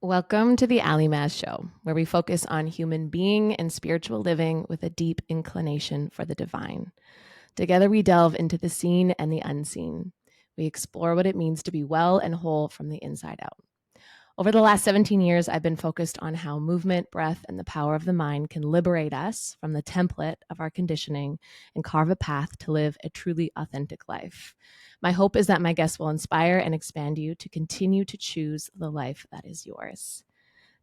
Welcome to the Ally Show, where we focus on human being and spiritual living with a deep inclination for the divine. Together, we delve into the seen and the unseen. We explore what it means to be well and whole from the inside out. Over the last 17 years, I've been focused on how movement, breath, and the power of the mind can liberate us from the template of our conditioning and carve a path to live a truly authentic life. My hope is that my guests will inspire and expand you to continue to choose the life that is yours.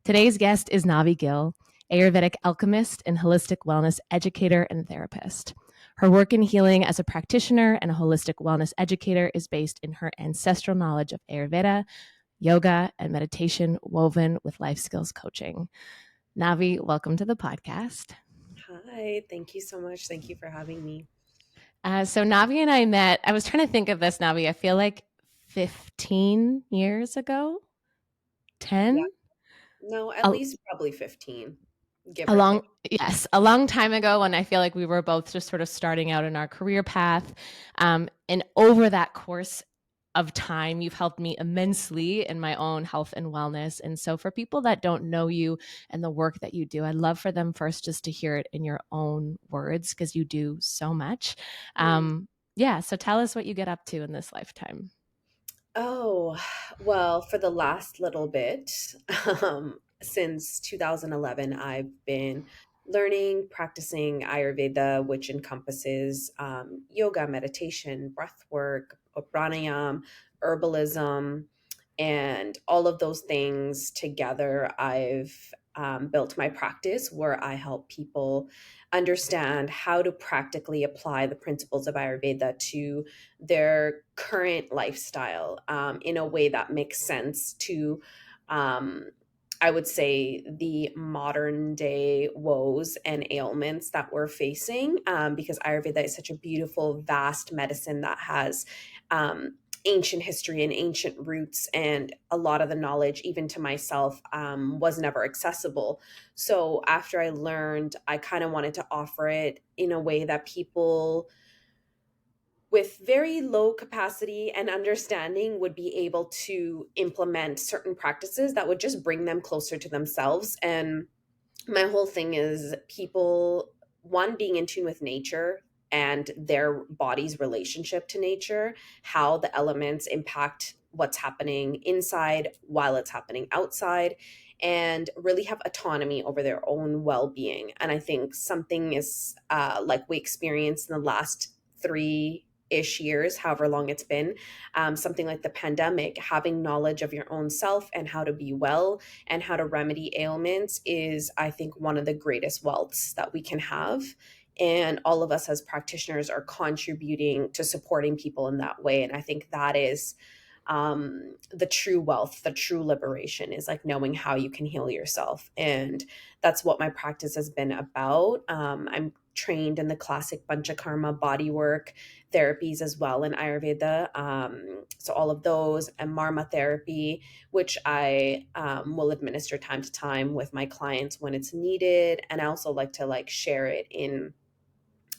Today's guest is Navi Gill, Ayurvedic alchemist and holistic wellness educator and therapist. Her work in healing as a practitioner and a holistic wellness educator is based in her ancestral knowledge of Ayurveda, yoga, and meditation woven with life skills coaching. Navi, welcome to the podcast. Hi, thank you so much. Thank you for having me. So Navi and I met, I was trying to think of this, Navi, I feel like 15 years ago, Yeah, 10? no, at A, least probably 15, give a or long, take. yes, a long time ago when I feel like we were both just sort of starting out in our career path. And over that course of time, you've helped me immensely in my own health and wellness. And so, for people that don't know you and the work that you do, I'd love for them first just to hear it in your own words because you do so much. Mm. Yeah. So, tell us what you get up to in this lifetime. Oh, well, for the last little bit, since 2011, I've been learning, practicing Ayurveda, which encompasses yoga, meditation, breath work, pranayam, herbalism, and all of those things together. I've built my practice where I help people understand how to practically apply the principles of Ayurveda to their current lifestyle in a way that makes sense to, um, I would say, the modern day woes and ailments that we're facing, because Ayurveda is such a beautiful, vast medicine that has ancient history and ancient roots, and a lot of the knowledge, even to myself, was never accessible. So after I learned, I kind of wanted to offer it in a way that people with very low capacity and understanding would be able to implement certain practices that would just bring them closer to themselves. And my whole thing is people, one, being in tune with nature and their body's relationship to nature, how the elements impact what's happening inside while it's happening outside, and really have autonomy over their own well-being. And I think something is like we experienced in the last 3-ish years, however long it's been, something like the pandemic, having knowledge of your own self and how to be well and how to remedy ailments is, I think, one of the greatest wealths that we can have. And all of us as practitioners are contributing to supporting people in that way. And I think that is the true wealth, the true liberation, is like knowing how you can heal yourself. And that's what my practice has been about. I'm trained in the classic Panchakarma bodywork therapies as well in Ayurveda. So all of those, and Marma therapy, which I will administer time to time with my clients when it's needed. And I also like to share it in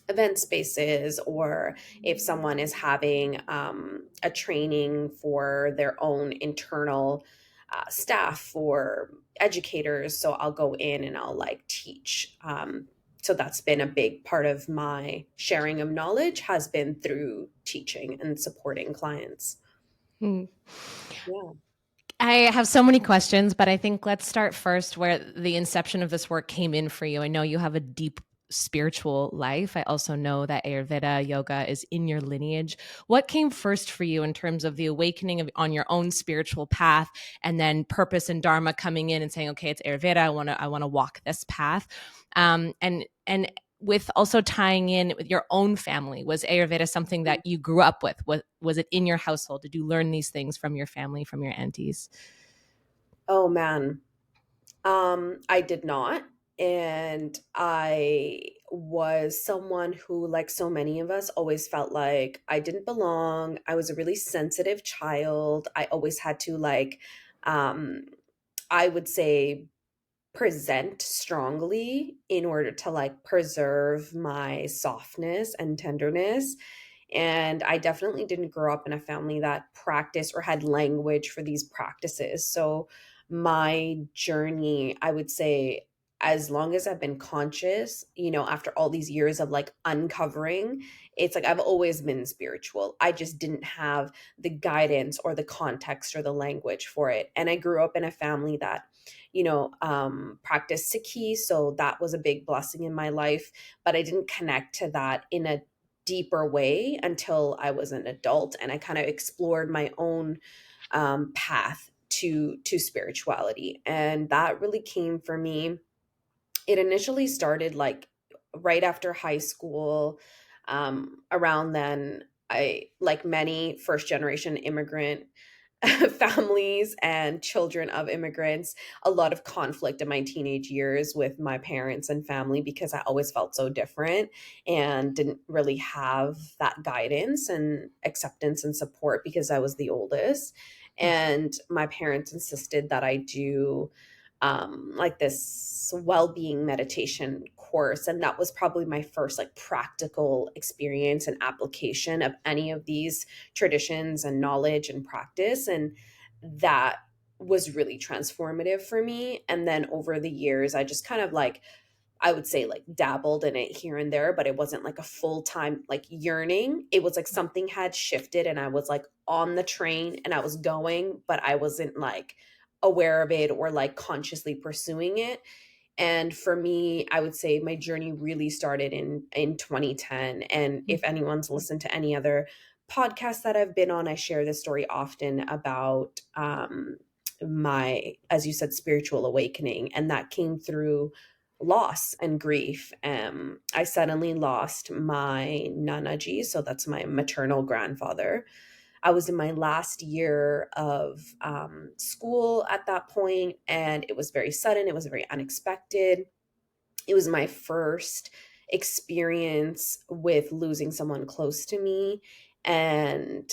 event spaces, or if someone is having a training for their own internal staff or educators, so I'll go in and I'll teach. So that's been a big part of my sharing of knowledge, has been through teaching and supporting clients. Hmm. Yeah. I have so many questions, but I think let's start first where the inception of this work came in for you. I know you have a deep spiritual life. I also know that Ayurveda yoga is in your lineage. What came first for you in terms of the awakening on your own spiritual path, and then purpose and dharma coming in and saying, okay, it's Ayurveda. I want to walk this path. And with also tying in with your own family, was Ayurveda something that you grew up with? Was it in your household? Did you learn these things from your family, from your aunties? Oh man. I did not. And I was someone who, like so many of us, always felt like I didn't belong. I was a really sensitive child. I always had to, um, I would say, present strongly in order to preserve my softness and tenderness. And I definitely didn't grow up in a family that practiced or had language for these practices. So my journey, I would say, as long as I've been conscious, after all these years of like uncovering, it's like I've always been spiritual. I just didn't have the guidance or the context or the language for it. And I grew up in a family that, practiced Sikhi. So that was a big blessing in my life. But I didn't connect to that in a deeper way until I was an adult and I kind of explored my own path to spirituality, and that really came for me. It initially started like right after high school. Around then, I, like many first generation immigrant families and children of immigrants, a lot of conflict in my teenage years with my parents and family because I always felt so different and didn't really have that guidance and acceptance and support because I was the oldest. And my parents insisted that I do like this well-being meditation course, and that was probably my first like practical experience and application of any of these traditions and knowledge and practice, and that was really transformative for me. And then over the years I just kind of like, I would say, like dabbled in it here and there, but it wasn't like a full-time like yearning. It was like something had shifted and I was like on the train and I was going, but I wasn't like aware of it or like consciously pursuing it. And for me, I would say my journey really started in 2010. And if anyone's listened to any other podcasts that I've been on, I share this story often about my, as you said, spiritual awakening. And that came through loss and grief. I suddenly lost my nanaji, so that's my maternal grandfather. I was in my last year of school at that point, and it was very sudden. It was very unexpected. It was my first experience with losing someone close to me. And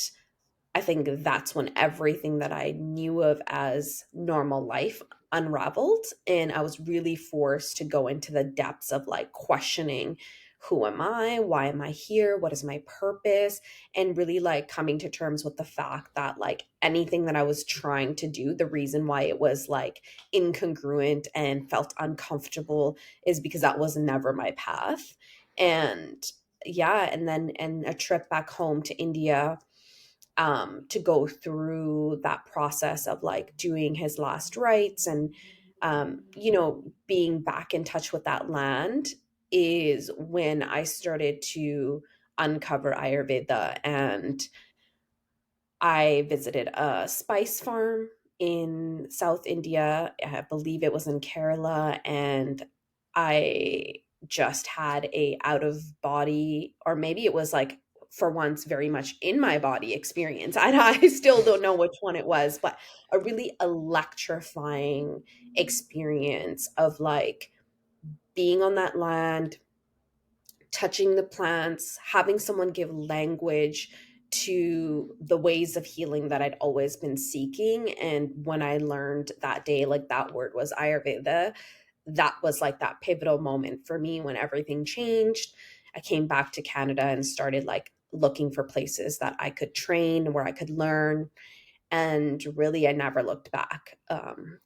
I think that's when everything that I knew of as normal life unraveled. And I was really forced to go into the depths of like questioning, who am I? Why am I here? What is my purpose? And really like coming to terms with the fact that like anything that I was trying to do, the reason why it was like incongruent and felt uncomfortable is because that was never my path. And yeah, and then and a trip back home to India, to go through that process of like doing his last rites and being back in touch with that land is when I started to uncover Ayurveda. And I visited a spice farm in South India. I believe it was in Kerala, and I just had a out of body, or maybe it was like for once very much in my body experience. I still don't know which one it was, but a really electrifying experience of like being on that land, touching the plants, having someone give language to the ways of healing that I'd always been seeking. And when I learned that day, like that word was Ayurveda, that was like that pivotal moment for me when everything changed. I came back to Canada and started like looking for places that I could train, where I could learn. And really, I never looked back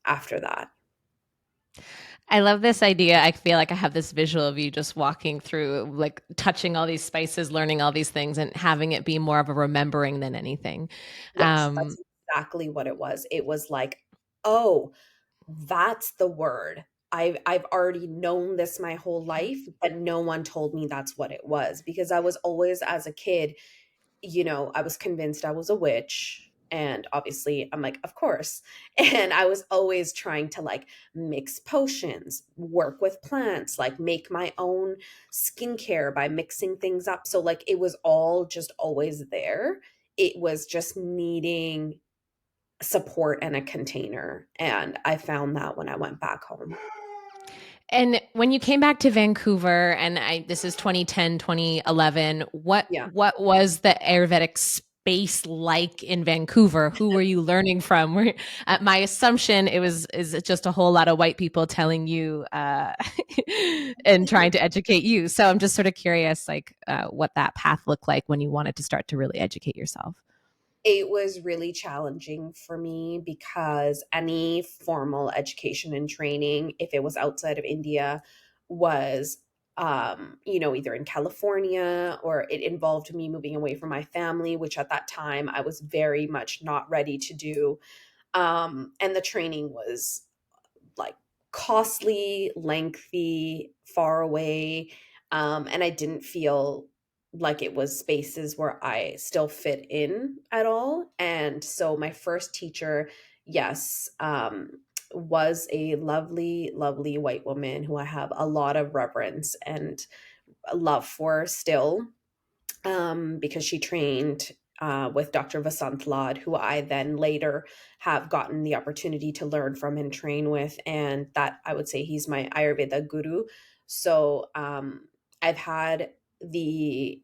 after that. I love this idea. I feel like I have this visual of you just walking through, like touching all these spices, learning all these things, and having it be more of a remembering than anything. Yes, Um, that's exactly what it was. It was like, oh, that's the word. I've already known this my whole life, but no one told me that's what it was, because I was always, as a kid, I was convinced I was a witch. And obviously, I'm like, of course. And I was always trying to like mix potions, work with plants, like make my own skincare by mixing things up. So, like, it was all just always there. It was just needing support and a container. And I found that when I went back home. and when you came back to Vancouver, and this is 2010, 2011, Yeah. what was the Ayurvedic space like in Vancouver? Who were you learning from? My assumption is it just a whole lot of white people telling you and trying to educate you. So I'm just sort of curious, like what that path looked like when you wanted to start to really educate yourself. It was really challenging for me because any formal education and training, if it was outside of India, was either in California, or it involved me moving away from my family, which at that time I was very much not ready to do. And the training was like costly, lengthy, far away. And I didn't feel like it was spaces where I still fit in at all. And so my first teacher, yes, was a lovely, lovely white woman who I have a lot of reverence and love for still, because she trained with Dr. Vasant Lad, who I then later have gotten the opportunity to learn from and train with. And that, I would say, he's my Ayurveda guru. So I've had the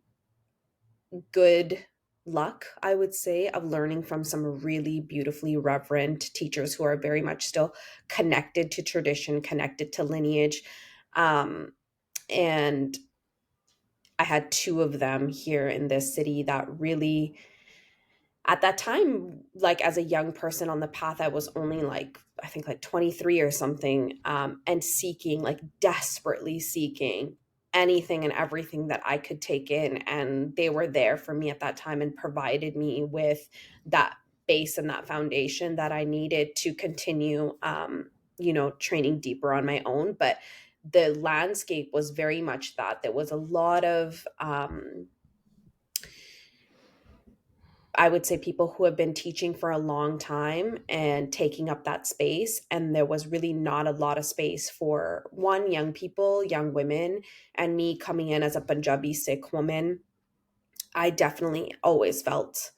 good luck, I would say, of learning from some really beautifully reverent teachers who are very much still connected to tradition, connected to lineage. Um, and I had two of them here in this city that really, at that time, like as a young person on the path, I was only like, I think like 23 or something, and seeking, like desperately seeking anything and everything that I could take in. And they were there for me at that time and provided me with that base and that foundation that I needed to continue, training deeper on my own. But the landscape was very much that. There was a lot of, I would say, people who have been teaching for a long time and taking up that space. And there was really not a lot of space for one, young people, young women, and me coming in as a Punjabi Sikh woman. I definitely always felt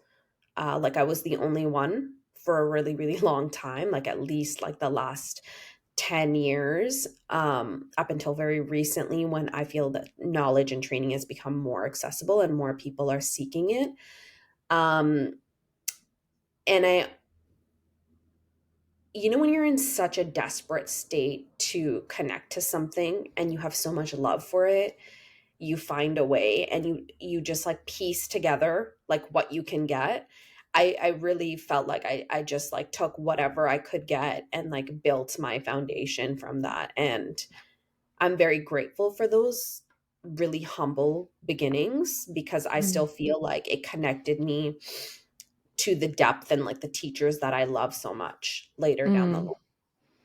like I was the only one for a really, really long time, like at least like the last 10 years, up until very recently, when I feel that knowledge and training has become more accessible and more people are seeking it. Um, and when you're in such a desperate state to connect to something and you have so much love for it, you find a way, and you just like piece together like what you can get. I really felt like I just like took whatever I could get and like built my foundation from that. And I'm very grateful for those really humble beginnings, because I still Mm. feel like it connected me to the depth and like the teachers that I love so much later down the line. Mm.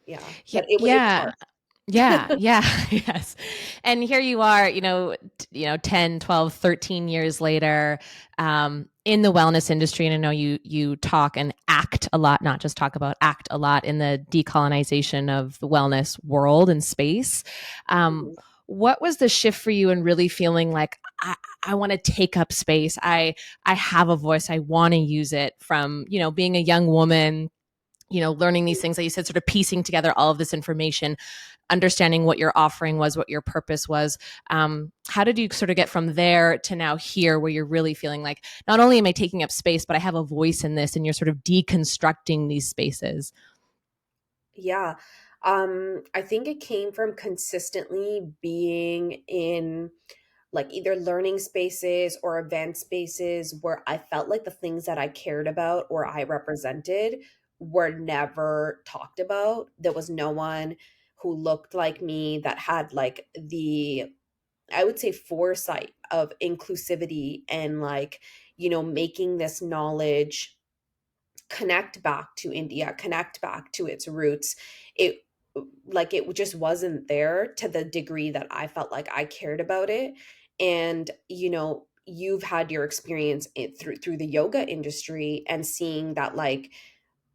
Yeah, Yeah, but it was yeah. hard. Yeah, yeah, yes. And here you are, 10, 12, 13 years later, in the wellness industry. And I know you talk and act a lot, not just talk about, act a lot in the decolonization of the wellness world and space. Um, Mhm. what was the shift for you in really feeling like I want to take up space? I have a voice. I want to use it, from, being a young woman, learning these things that you said, sort of piecing together all of this information, understanding what your offering was, what your purpose was. How did you sort of get from there to now here, where you're really feeling like, not only am I taking up space, but I have a voice in this, and you're sort of deconstructing these spaces? Yeah. I think it came from consistently being in like either learning spaces or event spaces where I felt like the things that I cared about or I represented were never talked about. There was no one who looked like me that had like the, I would say, foresight of inclusivity and like, making this knowledge connect back to India, connect back to its roots. It it just wasn't there to the degree that I felt like I cared about it. And you've had your experience through the yoga industry and seeing that, like,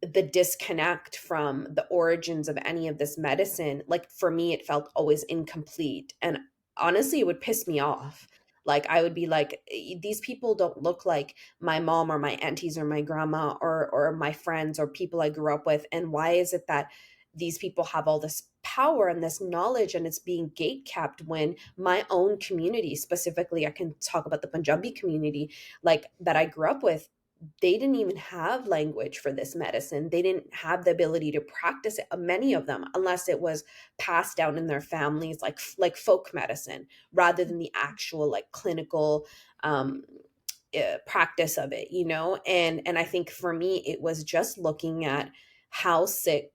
the disconnect from the origins of any of this medicine, like for me it felt always incomplete. And honestly, it would piss me off. Like I would be like, these people don't look like my mom or my aunties or my grandma or my friends or people I grew up with. And why is it that these people have all this power and this knowledge and it's being gate kept, when my own community, specifically I can talk about the Punjabi community, like that I grew up with, they didn't even have language for this medicine. They didn't have the ability to practice it, many of them, unless it was passed down in their families, like folk medicine, rather than the actual like clinical, um, practice of it, and I think for me it was just looking at how sick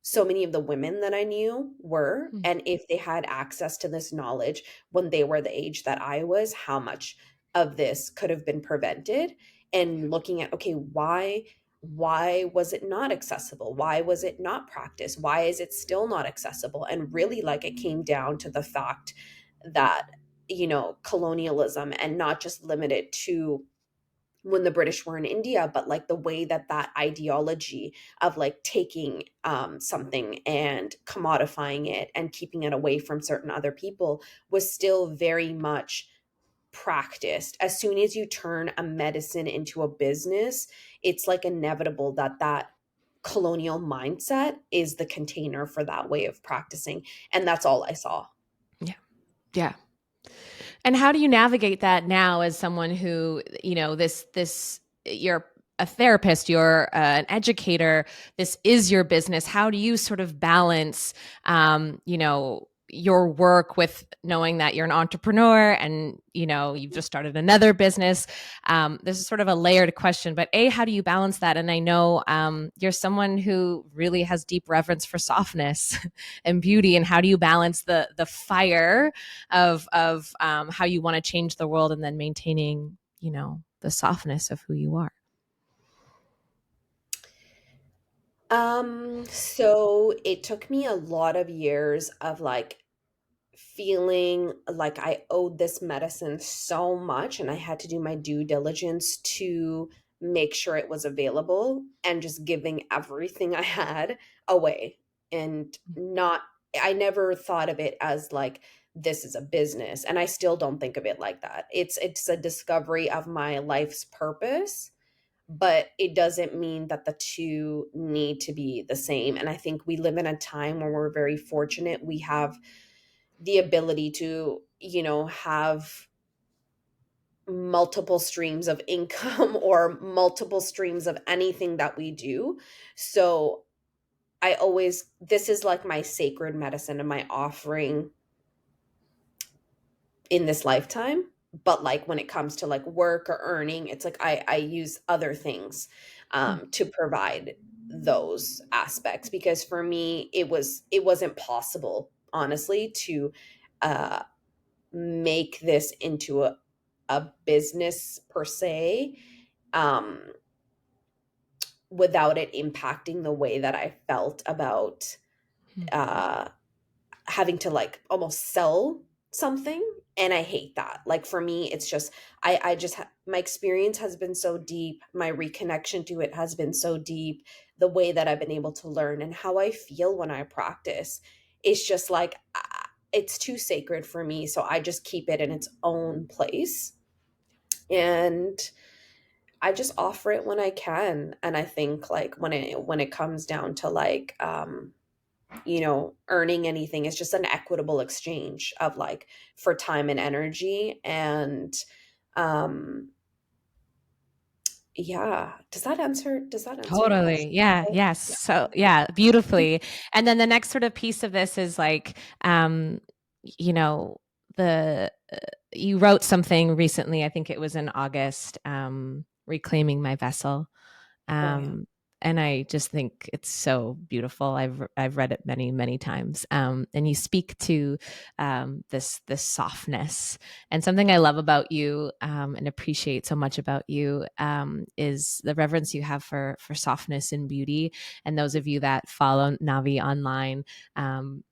so many of the women that I knew were, Mm. and if they had access to this knowledge when they were the age that I was, how much of this could have been prevented. And looking at, okay, why was it not accessible? Why was it not practiced? Why is it still not accessible? And really, like, it came down to the fact that, colonialism, and not just limited to when the British were in India, but like the way that ideology of like taking something and commodifying it and keeping it away from certain other people was still very much practiced. As soon as you turn a medicine into a business, it's like inevitable that colonial mindset is the container for that way of practicing. And that's all I saw. Yeah. Yeah. And how do you navigate that now as someone who, this you're a therapist, you're an educator, this is your business. How do you sort of balance, your work with knowing that you're an entrepreneur and, you've just started another business? This is sort of a layered question, but A, how do you balance that? And I know you're someone who really has deep reverence for softness and beauty. And how do you balance the fire of how you want to change the world and then maintaining, the softness of who you are? So it took me a lot of years of like feeling like I owed this medicine so much, and I had to do my due diligence to make sure it was available, and just giving everything I had away. And not, I never thought of it as like, this is a business, and I still don't think of it like that. It's a discovery of my life's purpose, but it doesn't mean that the two need to be the same. And I think we live in a time where we're very fortunate. We have the ability to, have multiple streams of income or multiple streams of anything that we do. So this is like my sacred medicine and my offering in this lifetime. But like when it comes to like work or earning, it's like I use other things Hmm. to provide those aspects, because for me it wasn't possible, honestly, to uh make this into a business per se, um without it impacting the way that I felt about Hmm. uh having to like almost sell something. And I hate that. Like for me it's just, my experience has been so deep, my reconnection to it has been so deep, the way that I've been able to learn and how I feel when I practice, it's just like it's too sacred for me, so I just keep it in its own place. And I just offer it when I can. And I think like when it comes down to like earning anything, it's just an equitable exchange of like for time and energy. And um yeah, does that answer your Totally. question? Yeah. Okay. Yes. Yeah. So yeah, beautifully. And then the next sort of piece of this is like, you know, the you wrote something recently. I think it was in August, reclaiming my vessel. Oh yeah. Um, and I just think it's so beautiful. I've read it many many times. And you speak to this softness, and something I love about you, and appreciate so much about you, is the reverence you have for softness and beauty. And those of you that follow Navi online,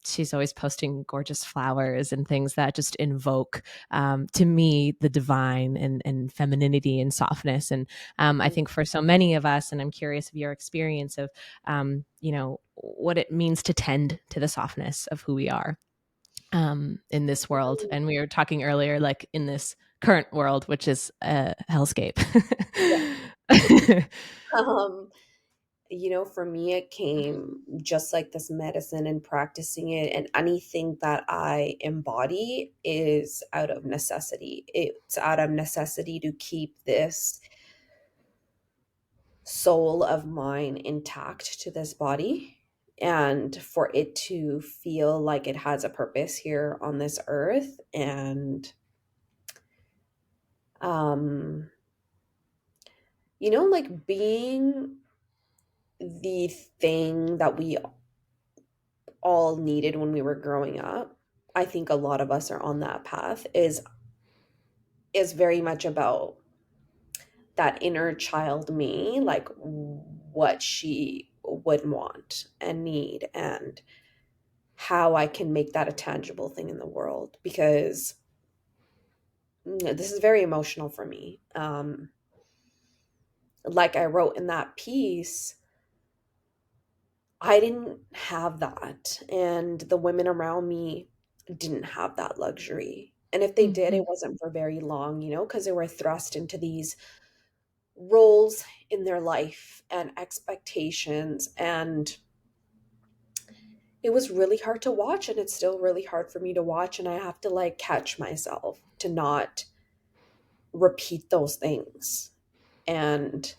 she's always posting gorgeous flowers and things that just invoke, to me, the divine and femininity and softness. And I Mm. think for so many of us, and I'm curious of your experience of, what it means to tend to the softness of who we are, in this world. And we were talking earlier, like in this current world, which is a hellscape. Yeah. um for me, it came just like this medicine and practicing it, and anything that I embody is out of necessity. It's out of necessity to keep this soul of mine intact to this body, and for it to feel like it has a purpose here on this earth. And um like being the thing that we all needed when we were growing up. I think a lot of us are on that path is very much about that inner child me, like what she would want and need, and how I can make that a tangible thing in the world, because this is very emotional for me. Like I wrote in that piece, I didn't have that, and the women around me didn't have that luxury. And if they did, Mhm. it wasn't for very long, because they were thrust into these roles in their life and expectations. And it was really hard to watch, and it's still really hard for me to watch. And I have to like catch myself to not repeat those things. And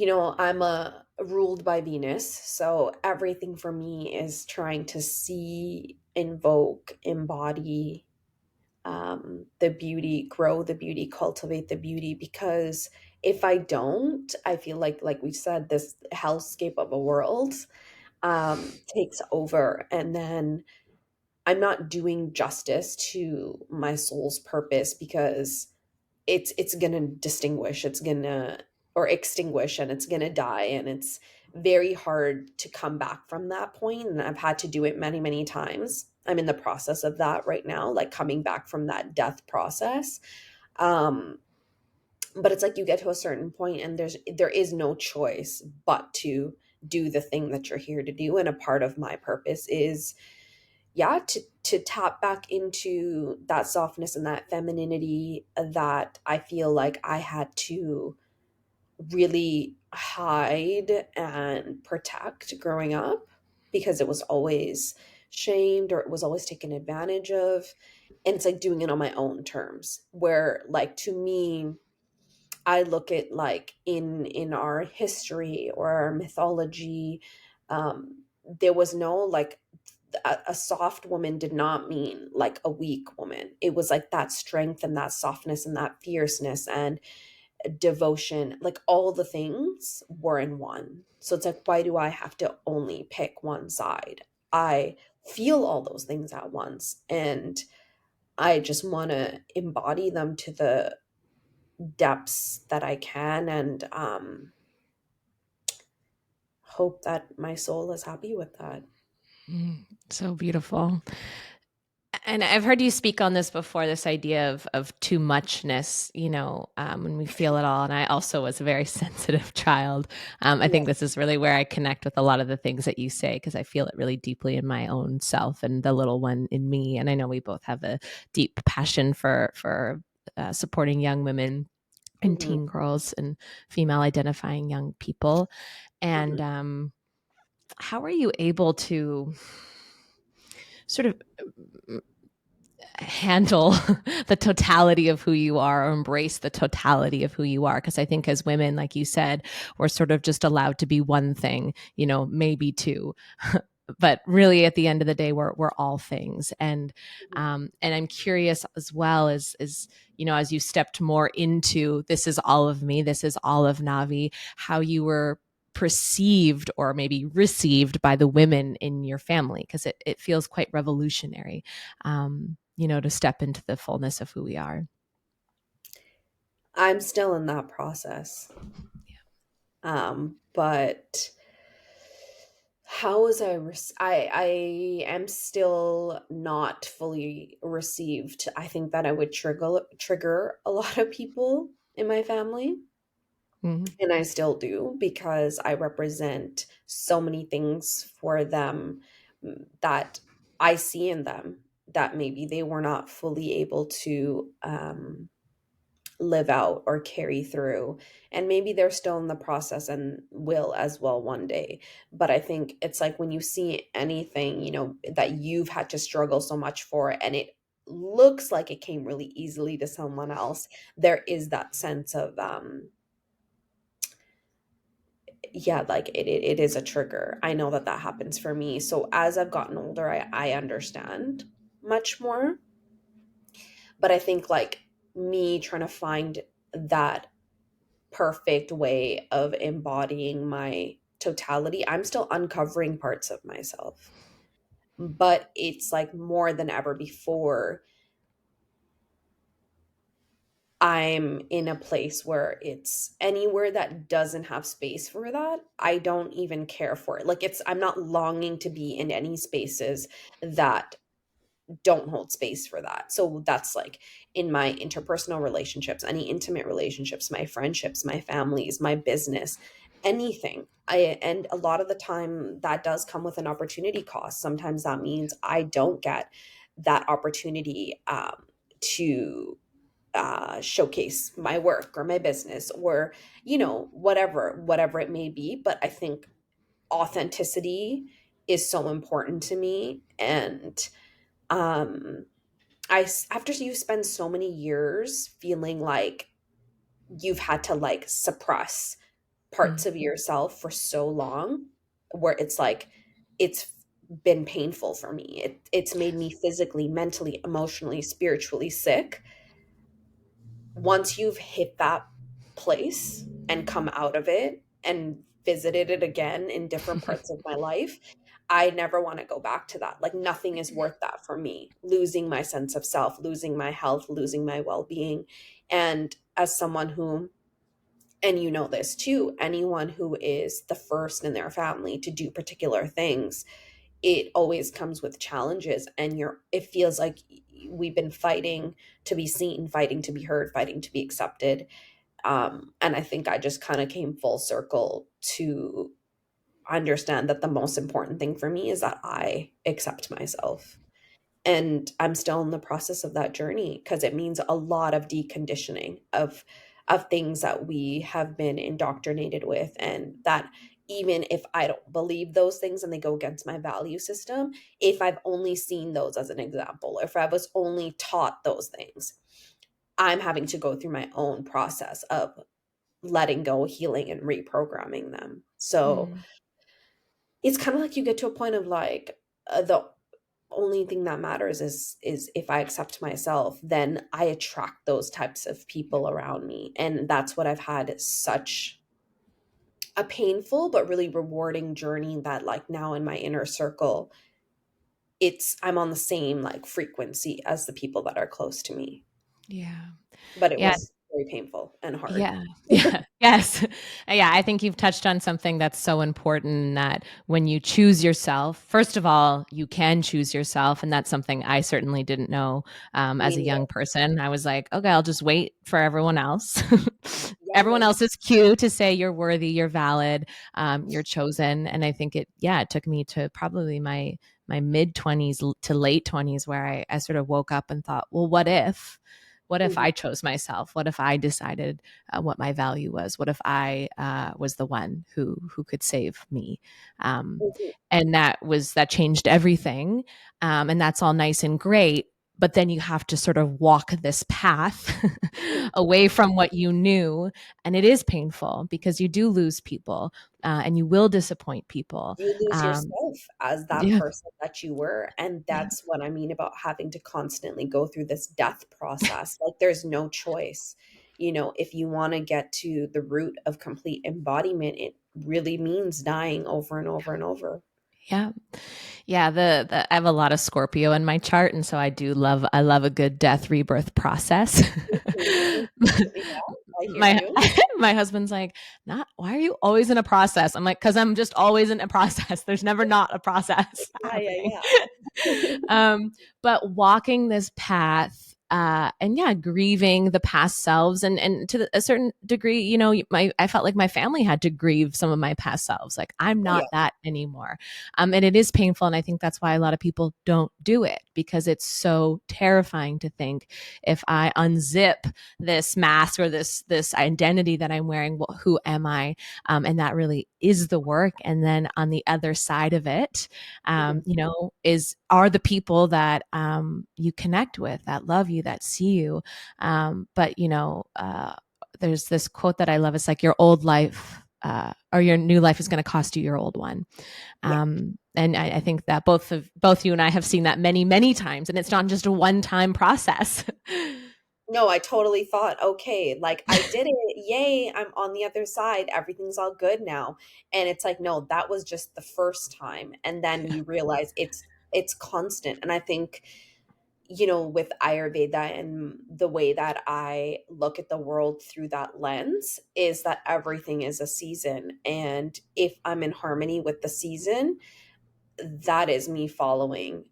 I'm a ruled by Venus, so everything for me is trying to see, invoke, embody the beauty, grow the beauty, cultivate the beauty. Because if I don't, I feel like we said, this hellscape of a world takes over, and then I'm not doing justice to my soul's purpose, because it's gonna distinguish, it's gonna or extinguish, and it's gonna die, and it's very hard to come back from that point. And I've had to do it many, many times. I'm in the process of that right now, like coming back from that death process. um but it's like you get to a certain point, and there is no choice but to do the thing that you're here to do. And a part of my purpose is, yeah, to tap back into that softness and that femininity that I feel like I had to really hide and protect growing up, because it was always shamed, or it was always taken advantage of. And it's like doing it on my own terms, where like to me, I look at like in our history or our mythology, there was no like a soft woman did not mean like a weak woman. It was like that strength and that softness and that fierceness and devotion, like all the things were in one. So it's like, why do I have to only pick one side? I feel all those things at once, and I just want to embody them to the depths that I can, and hope that my soul is happy with that. Mm, so beautiful. And I've heard you speak on this before, this idea of too muchness, when we feel it all. And I also was a very sensitive child. I Yeah. think this is really where I connect with a lot of the things that you say, because I feel it really deeply in my own self and the little one in me. And I know we both have a deep passion for supporting young women and Hmm. teen girls and female identifying young people. Hmm. And how are you able to sort of handle the totality of who you are, or embrace the totality of who you are? Because I think as women, like you said, we're sort of just allowed to be one thing, maybe two. But really at the end of the day, we're all things. And I'm curious as well, as you stepped more into, this is all of me, this is all of Navi, how you were perceived or maybe received by the women in your family, because it feels quite revolutionary, to step into the fullness of who we are. I'm still in that process. But how was I am still not fully received. I think that I would trigger a lot of people in my family, Mhm. and I still do, because I represent so many things for them, that I see in them that maybe they were not fully able to live out or carry through. And maybe they're still in the process and will as well one day. But I think it's like when you see anything, that you've had to struggle so much for, and it looks like it came really easily to someone else, there is that sense of yeah, like it is a trigger. I know that that happens for me. So as I've gotten older, I understand much more. But I think like me trying to find that perfect way of embodying my totality. I'm still uncovering parts of myself, but it's like more than ever before. I'm in a place where it's anywhere that doesn't have space for that, I don't even care for it. Like I'm not longing to be in any spaces that don't hold space for that. So that's like in my interpersonal relationships, any intimate relationships, my friendships, my families, my business, anything. And a lot of the time that does come with an opportunity cost. Sometimes that means I don't get that opportunity to showcase my work or my business, or whatever it may be. But I think authenticity is so important to me. And um after you spend so many years feeling like you've had to like suppress Mm. parts of yourself for so long, where it's like it's been painful for me, it's made me physically, mentally, emotionally, spiritually sick. Once you've hit that place and come out of it and visited it again in different parts of my life, I never want to go back to that. Like nothing is worth that for me. Losing my sense of self, losing my health, losing my well-being. And as someone who, and you know this too, anyone who is the first in their family to do particular things, it always comes with challenges, and it feels like we've been fighting to be seen, fighting to be heard, fighting to be accepted. And I think I just kind of came full circle to understand that the most important thing for me is that I accept myself. And I'm still in the process of that journey, because it means a lot of deconditioning of things that we have been indoctrinated with, and that even if I don't believe those things and they go against my value system, if I've only seen those as an example, if I was only taught those things, I'm having to go through my own process of letting go, healing, and reprogramming them. So Mm. it's kind of like you get to a point of like, the only thing that matters is if I accept myself, then I attract those types of people around me. And that's what I've had such a painful but really rewarding journey, that like now in my inner circle, I'm on the same like frequency as the people that are close to me. Yeah. But it Yeah. was very painful and hard. Yeah. Yeah. Yes. Yeah. I think you've touched on something that's so important, that when you choose yourself, first of all, you can choose yourself. And that's something I certainly didn't know Me as a neither. young person. I was like, okay, I'll just wait for everyone else. Yeah, Everyone no. else's cue to say you're worthy, you're valid, you're chosen. And I think it took me to probably my mid 20s to late 20s where I sort of woke up and thought, well, what if Mhm, I chose myself? What if I decided what my value was? What if I was the one who could save me? Um, mhm. and that changed everything. And that's all nice and great. But then you have to sort of walk this path away from what you knew. And it is painful because you do lose people and you will disappoint people. You lose Um, yourself as that yeah. person that you were. And Yeah. that's what I mean about having to constantly go through this death process. Like there's no choice. If you want to get to the root of complete embodiment, it really means dying over and over and over. Yeah. Yeah, I have a lot of Scorpio in my chart, and so I love a good death rebirth process. Mhm. Yeah, I hear my you. my husband's like, not why are you always in a process? I'm like, because I'm just always in a process. There's never not a process Yeah, happening. yeah, yeah. um, but walking this path and yeah, grieving the past selves, and to a certain degree, I felt like my family had to grieve some of my past selves. Like I'm Oh, not yeah. that anymore, and it is painful, and I think that's why a lot of people don't do it, because it's so terrifying to think, if I unzip this mask or this identity that I'm wearing, well, who am I? And that really is the work. And then on the other side of it, Mhm. are the people that you connect with, that love you, that see you. But there's this quote that I love. It's like your old life or your new life is going to cost you your old one. Yeah. And I think that both you and I have seen that many, many times, and it's not just a one-time process. No, I totally thought, okay, like I did it. Yay, I'm on the other side. Everything's all good now. And it's like, no, that was just the first time. And then Yeah. you realize it's constant. And I think, with Ayurveda and the way that I look at the world through that lens is that everything is a season. And if I'm in harmony with the season, that is me following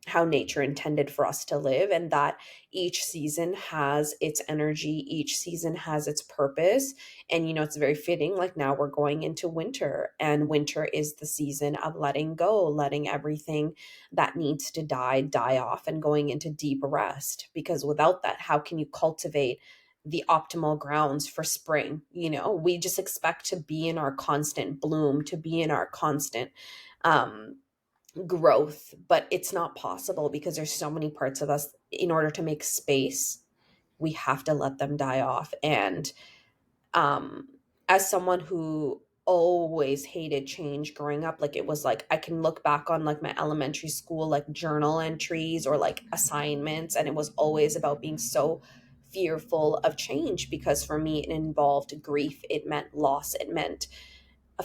how nature intended for us to live, and that each season has its energy, each season has its purpose. And it's very fitting, like now we're going into winter, and winter is the season of letting go, letting everything that needs to die off, and going into deep rest, because without that, how can you cultivate the optimal grounds for spring? We just expect to be in our constant bloom, to be in our constant um, growth, but it's not possible because there's so many parts of us. In order to make space, we have to let them die off. And um, as someone who always hated change growing up, like it was like I can look back on like my elementary school like journal entries or like assignments, and it was always about being so fearful of change, because for me it involved grief, it meant loss, it meant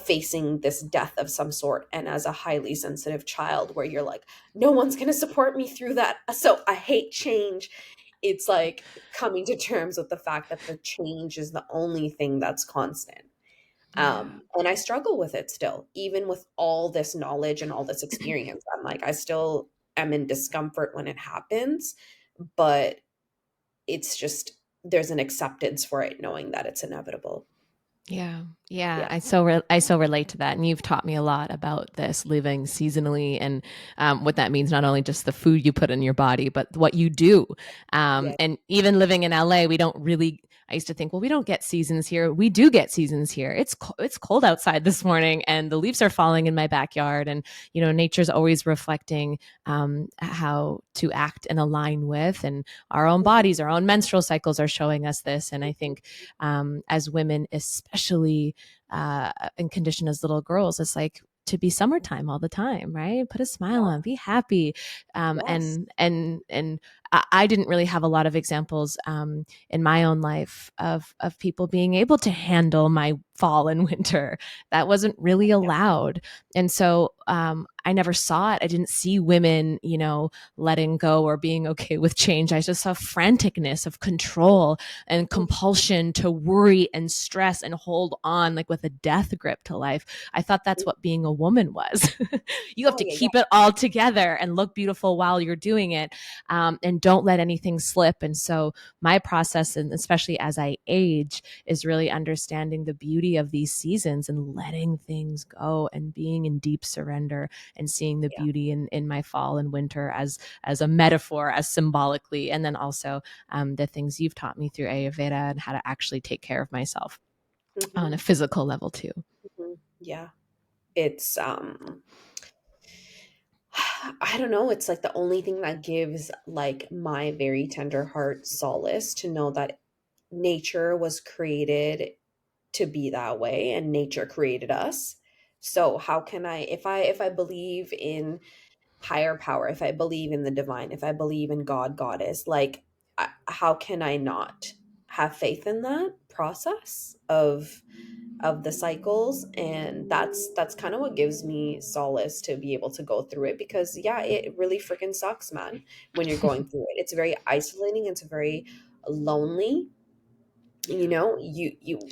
facing this death of some sort. And as a highly sensitive child, where you're like, no one's going to support me through that, so I hate change. It's like coming to terms with the fact that the change is the only thing that's constant. Yeah. And I struggle with it still, even with all this knowledge and all this experience. I'm like, I still am in discomfort when it happens, but it's just, there's an acceptance for it, knowing that it's inevitable. Yeah. Yeah. Yeah. I so relate to that. And you've taught me a lot about this living seasonally and what that means, not only just the food you put in your body, but what you do. Yeah. And even living in LA, we don't really, I used to think, well, we don't get seasons here. We do get seasons here. It's cold outside this morning and the leaves are falling in my backyard. And, nature's always reflecting how to act and align with. And our own Mhm. bodies, our own menstrual cycles are showing us this. And I think as women, especially and conditioned as little girls, it's like to be summertime all the time, right? Put a smile Yeah. on, be happy. Yes. And I didn't really have a lot of examples in my own life of people being able to handle my fall and winter. That wasn't really Yeah. allowed. And so I never saw it. I didn't see women, letting go or being okay with change. I just saw franticness of control and Mhm. compulsion to worry and stress and hold on like with a death grip to life. I thought that's what being a woman was. You have Oh, to yeah, yeah. keep it all together and look beautiful while you're doing it, and don't let anything slip. And so my process, and especially as I age, is really understanding the beauty of these seasons and letting things go and being in deep surrender and seeing the Yeah. beauty in my fall and winter as a metaphor, as symbolically, and then also the things you've taught me through Ayurveda and how to actually take care of myself on Mhm. a physical level too. Mhm. Yeah. It's, I don't know, it's like the only thing that gives like my very tender heart solace to know that nature was created to be that way, and nature created us. So how can I, if I believe in higher power, if I believe in the divine, if I believe in God, goddess, like how can I not have faith in that process of the cycles? And that's kind of what gives me solace to be able to go through it, because yeah, it really freaking sucks, man, when you're going through it. It's very isolating, it's very lonely. Yeah.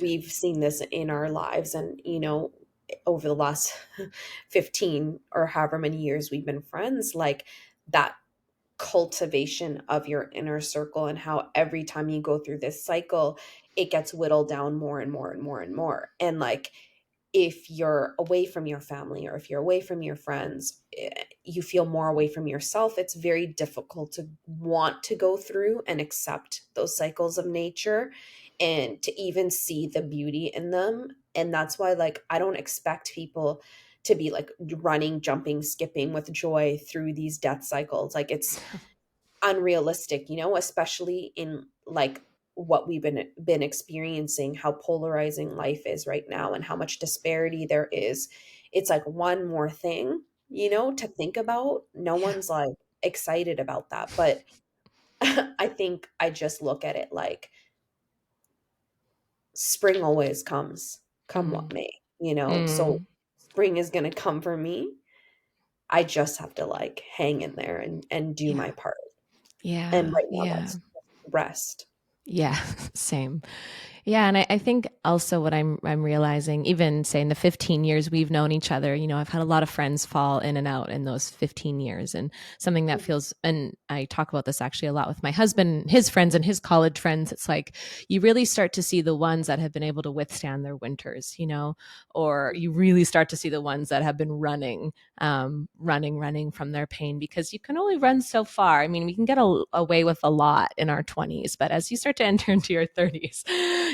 We've seen this in our lives, and over the last 15 or however many years we've been friends, like that cultivation of your inner circle, and how every time you go through this cycle it gets whittled down more and more and more and more. And like, if you're away from your family, or if you're away from your friends, you feel more away from yourself. It's very difficult to want to go through and accept those cycles of nature, and to even see the beauty in them. And that's why, like, I don't expect people to be like running, jumping, skipping with joy through these death cycles. Like, it's unrealistic, especially in like what we've been experiencing, how polarizing life is right now, and how much disparity there is. It's like one more thing, to think about. No Yeah. one's like excited about that, but I think I just look at it like spring always comes, come Mm, what may, you know? So mm, spring is going to come for me. I just have to like hang in there and do yeah. my part. And Yeah. right now Yeah. that's rest. Yeah. Same. Yeah, and I think also what I'm realizing, even say in the 15 years we've known each other, I've had a lot of friends fall in and out in those 15 years, and something that Mhm. feels, and I talk about this actually a lot with my husband, his friends, and his college friends. It's like you really start to see the ones that have been able to withstand their winters, or you really start to see the ones that have been running from their pain, because you can only run so far. I mean, we can get away with a lot in our 20s, but as you start to enter into your 30s,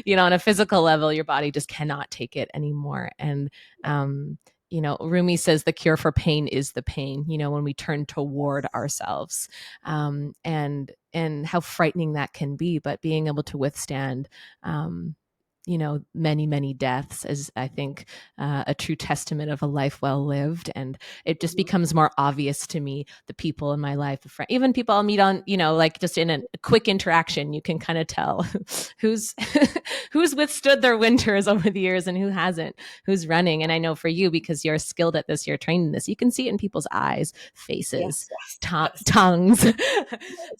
on a physical level, your body just cannot take it anymore. And, Rumi says the cure for pain is the pain, when we turn toward ourselves, and how frightening that can be, but being able to withstand, many, many deaths is, I think, a true testament of a life well lived. And it just Mhm. becomes more obvious to me, the people in my life, even people I'll meet on, like just in a quick interaction, you can kind of tell who's who's withstood their winters over the years and who hasn't, who's running. And I know for you, because you're skilled at this, you're trained in this, you can see it in people's eyes, faces, Yes, yes, yes, tongues, yes.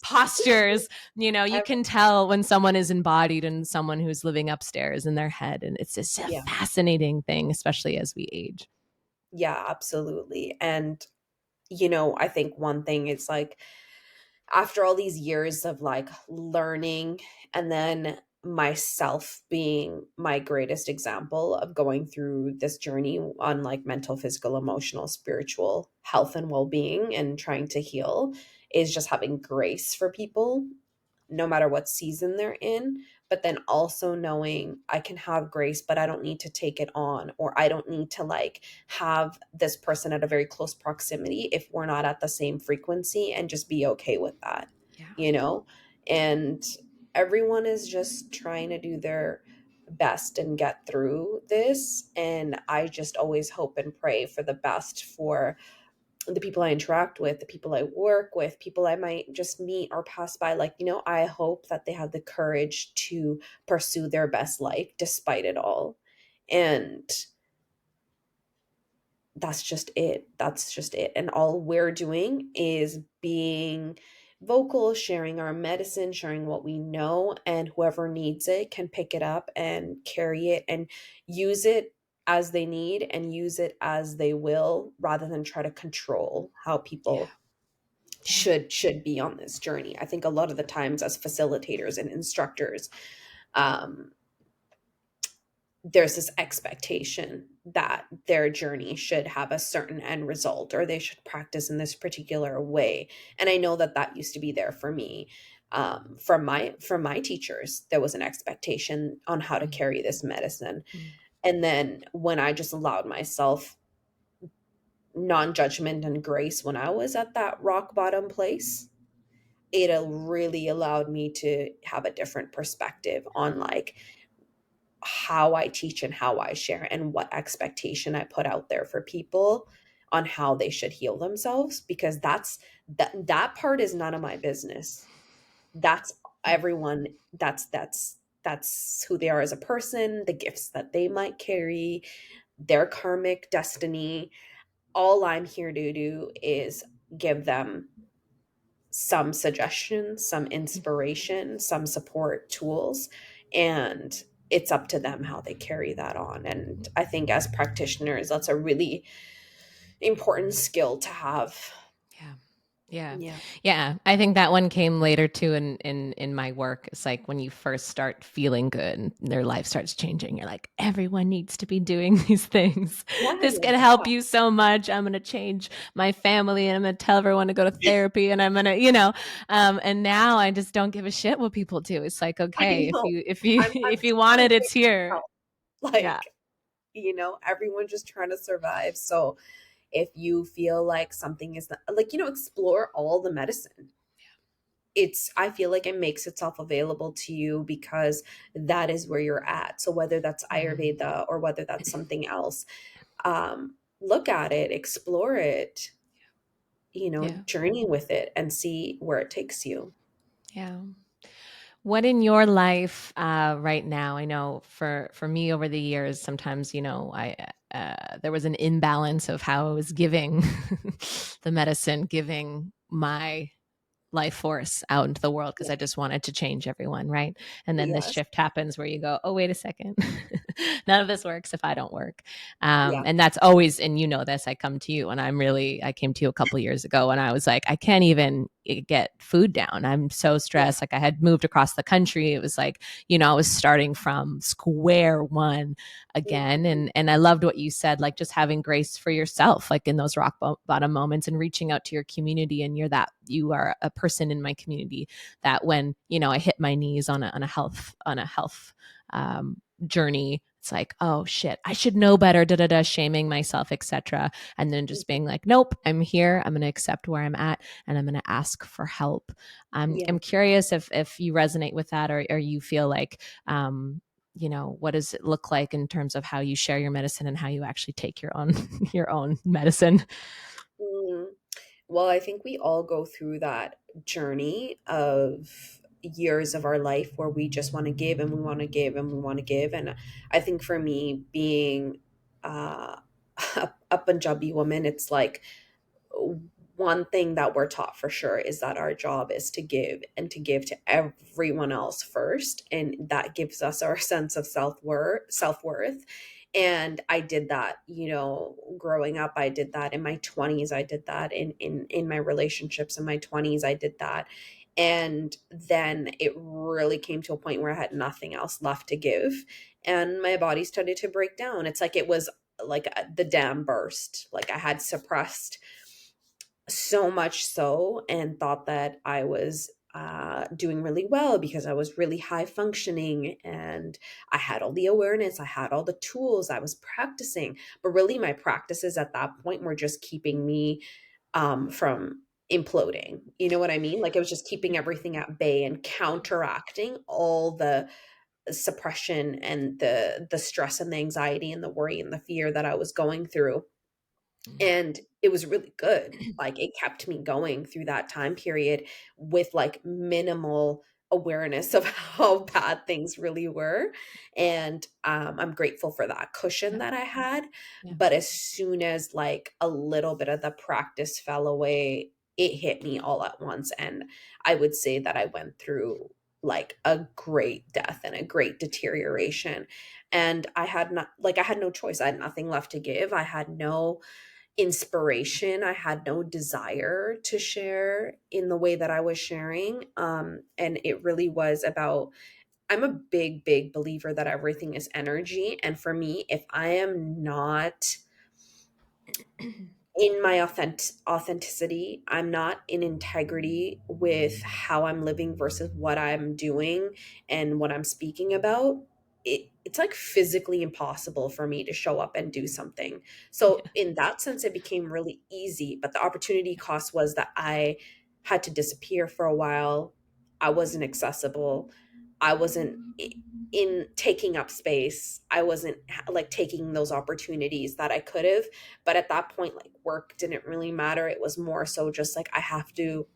postures. You Every can tell when someone is embodied and someone who's living upstairs in their head. And it's just a yeah. fascinating thing, especially as we age. Yeah, absolutely. And, I think one thing is like after all these years of like learning and then myself being my greatest example of going through this journey on like mental, physical, emotional, spiritual health and well-being and trying to heal is just having grace for people no matter what season they're in, but then also knowing I can have grace, but I don't need to take it on, or I don't need to like have this person at a very close proximity if we're not at the same frequency, and just be okay with that, Yeah. you know? And everyone is just trying to do their best and get through this. And I just always hope and pray for the best for the people I interact with, the people I work with, people I might just meet or pass by. Like, I hope that they have the courage to pursue their best life despite it all. And that's just it. That's just it. And all we're doing is being vocal, sharing our medicine, sharing what we know, and whoever needs it can pick it up and carry it and use it as they need and use it as they will, rather than try to control how Yeah. people Yeah. should be on this journey. I think a lot of the times as facilitators and instructors, um, there's this expectation that their journey should have a certain end result, or they should practice in this particular way. And I know that that used to be there for me. From my teachers, there was an expectation on how to Mm, carry this medicine. mm, And then when I just allowed myself non-judgment and grace when I was at that rock bottom place, it really allowed me to have a different perspective on like how I teach and how I share and what expectation I put out there for people on how they should heal themselves, because that part is none of my business. That's everyone, that's who they are as a person, the gifts that they might carry, their karmic destiny. All I'm here to do is give them some suggestions, some mm, inspiration, some support tools, and it's up to them how they carry that on. And I think as practitioners, that's a really important skill to have. yeah. Yeah. Yeah. Yeah. I think that one came later too in my work. It's like when you first start feeling good and their life starts changing, you're like, everyone needs to be doing these things. Yeah, This yeah, can help you so much. I'm gonna change my family and I'm gonna tell everyone to go to yeah. therapy and I'm gonna, and now I just don't give a shit what people do. It's like, I okay, if know. you if you I'm if you just want trying it, to it's figure it here. out. Yeah. Like, everyone just trying to survive. So if you feel like something is not, like, explore all the medicine. I feel like it makes itself available to you because that is where you're at. So whether that's Mhm. Ayurveda or whether that's something else, look at it, explore it, Yeah. journey with it and see where it takes you. Yeah. What in your life right now? I know for me over the years, sometimes I there was an imbalance of how I was giving the medicine, giving my life force out into the world because Yeah. I just wanted to change everyone, right? And then this Yes. shift happens where you go, oh, wait a second. None of this works if I don't work. Yeah. And that's always, and you know this, I come to you and I came to you a couple years ago and I was like, I can't even get food down. I'm so Yeah. stressed. Like I had moved across the country. It was like, I was starting from square one again. Mhm. And I loved what you said, like just having grace for yourself, like in those rock bottom moments and reaching out to your community. And you are a person in my community that when, I hit my knees on a health journey, it's like, oh shit, I should know better, da da da, shaming myself, etc. And then just Mhm. being like, nope, I'm here. I'm going to accept where I'm at, and I'm going to ask for help. Yeah. I'm curious if you resonate with that, or you feel like, what does it look like in terms of how you share your medicine and how you actually take your own your own medicine? Mm. Well, I think we all go through that journey of years of our life where we just want to give and we want to give and we want to give. And I think for me, being uh, a Punjabi woman, it's like one thing that we're taught for sure is that our job is to give and to give to everyone else first, and that gives us our sense of self-worth. And I did that, growing up. I did that in my 20s. I did that in my relationships in my 20s. I did that. And then it really came to a point where I had nothing else left to give, and my body started to break down. It's like it was like the dam burst. Like I had suppressed so much so, and thought that I was doing really well because I was really high functioning and I had all the awareness, I had all the tools, I was practicing. But really, my practices at that point were just keeping me from imploding. You know what I mean? Like it was just keeping everything at bay and counteracting all the suppression and the stress and the anxiety and the worry and the fear that I was going through. And it was really good. Like, it kept me going through that time period with, like, minimal awareness of how bad things really were, and, I'm grateful for that cushion Yeah, that I had, yeah, but as soon as, like, a little bit of the practice fell away, it hit me all at once, and I would say that I went through, like, a great death and a great deterioration, and I had no choice. I had nothing left to give. I had no inspiration. I had no desire to share in the way that I was sharing. And it really was about, I'm a big, big believer that everything is energy. And for me, if I am not in my authenticity, I'm not in integrity with how I'm living versus what I'm doing and what I'm speaking about, it's like physically impossible for me to show up and do something. So yeah, in that sense, it became really easy, but the opportunity cost was that I had to disappear for a while. I wasn't accessible. I wasn't in taking up space. I wasn't like taking those opportunities that I could have. But at that point, like, work didn't really matter. It was more so just like I have to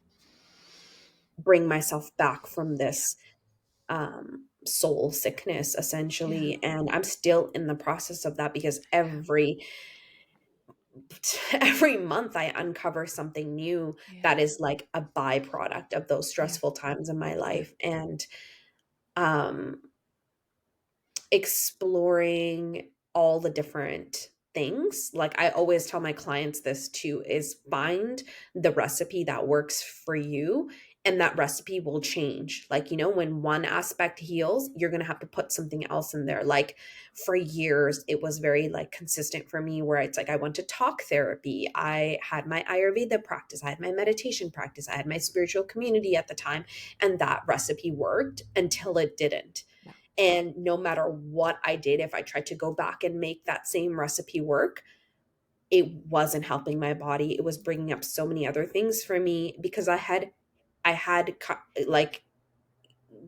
bring myself back from this soul sickness yeah, essentially. And I'm still in the process of that because every month I uncover something new yeah, that is like a byproduct of those yeah, stressful times in my yeah, life. And um exploring all the different things. Like I always tell my clients this too, is find the recipe that works for you, and that recipe will change. Like, when one aspect heals, you're going to have to put something else in there. Like for years it was very like consistent for me where it's like I went to talk therapy, I had my Ayurveda practice, I had my meditation practice, I had my spiritual community at the time, and that recipe worked until it didn't. yeah, And no matter what I did, if I tried to go back and make that same recipe work, it wasn't helping my body. It was bringing up so many other things for me because like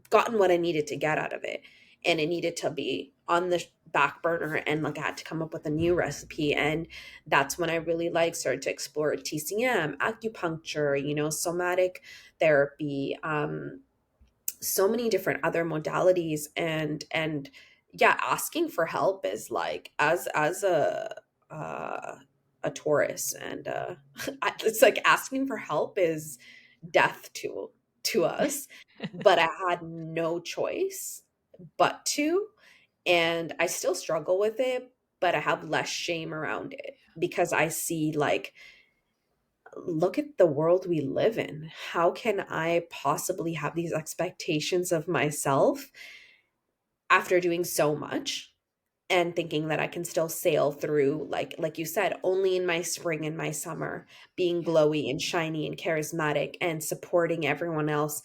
gotten what I needed to get out of it, and it needed to be on the back burner, and like I had to come up with a new recipe. And that's when I really like started to explore TCM, acupuncture, somatic therapy, so many different other modalities. And yeah, asking for help is like, as uh a Taurus, and it's like asking for help is death to us, but I had no choice but to. And I still struggle with it, but I have less shame around it because I see, like, look at the world we live in. How can I possibly have these expectations of myself after doing so much and thinking that I can still sail through, like you said, only in my spring and my summer, being Yeah. glowy and shiny and charismatic and supporting everyone else.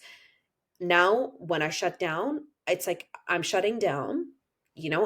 Now when I shut down, it's like I'm shutting down.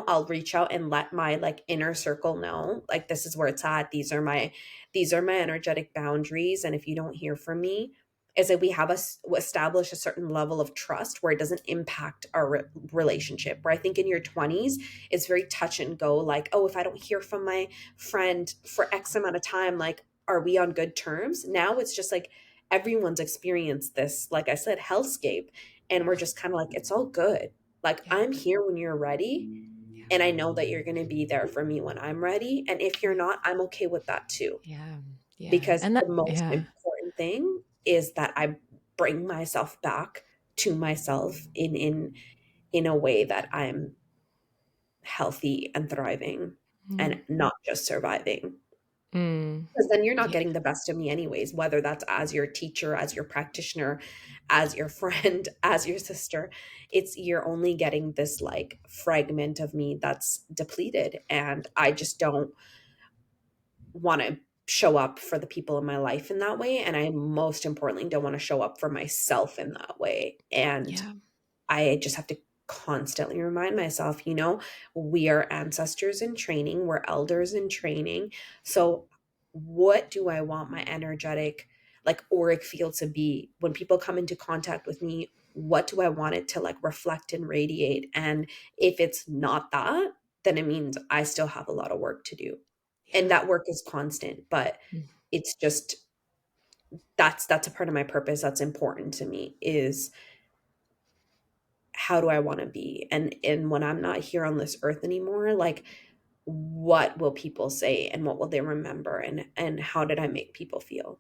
I'll reach out and let my, like, inner circle know, like, this is where it's at. These are my energetic boundaries, and if you don't hear from me, is that we have us establish a certain level of trust where it doesn't impact our relationship. Where I think in your 20s, it's very touch and go, like, oh, if I don't hear from my friend for X amount of time, like, are we on good terms? Now it's just like everyone's experienced this, like I said, hellscape, and we're just kind of like, it's all good. Like, Yeah. I'm here when you're ready, Yeah. and I know that you're going to be there for me when I'm ready. And if you're Yeah. not, I'm okay with that too. Yeah. Yeah. Because And that, the most yeah. important thing is that I bring myself back to myself in a way that I'm healthy and thriving Mm. and not just surviving. Mm. Because then you're not Yeah. getting the best of me anyways, whether that's as your teacher, as your practitioner, as your friend, as your sister. It's You're only getting this, like, fragment of me that's depleted. And I just don't want to show up for the people in my life in that way. And I, most importantly, don't want to show up for myself in that way. And Yeah. I just have to constantly remind myself, we are ancestors in training, we're elders in training. So, what do I want my energetic, like, auric field to be when people come into contact with me? What do I want it to, like, reflect and radiate? And if it's not that, then it means I still have a lot of work to do. And Yeah. that work is constant, but Mm. it's just, that's a part of my purpose that's important to me, is how do I want to be? And when I'm not here on this earth anymore, like, what will people say, and what will they remember, and how did I make people feel?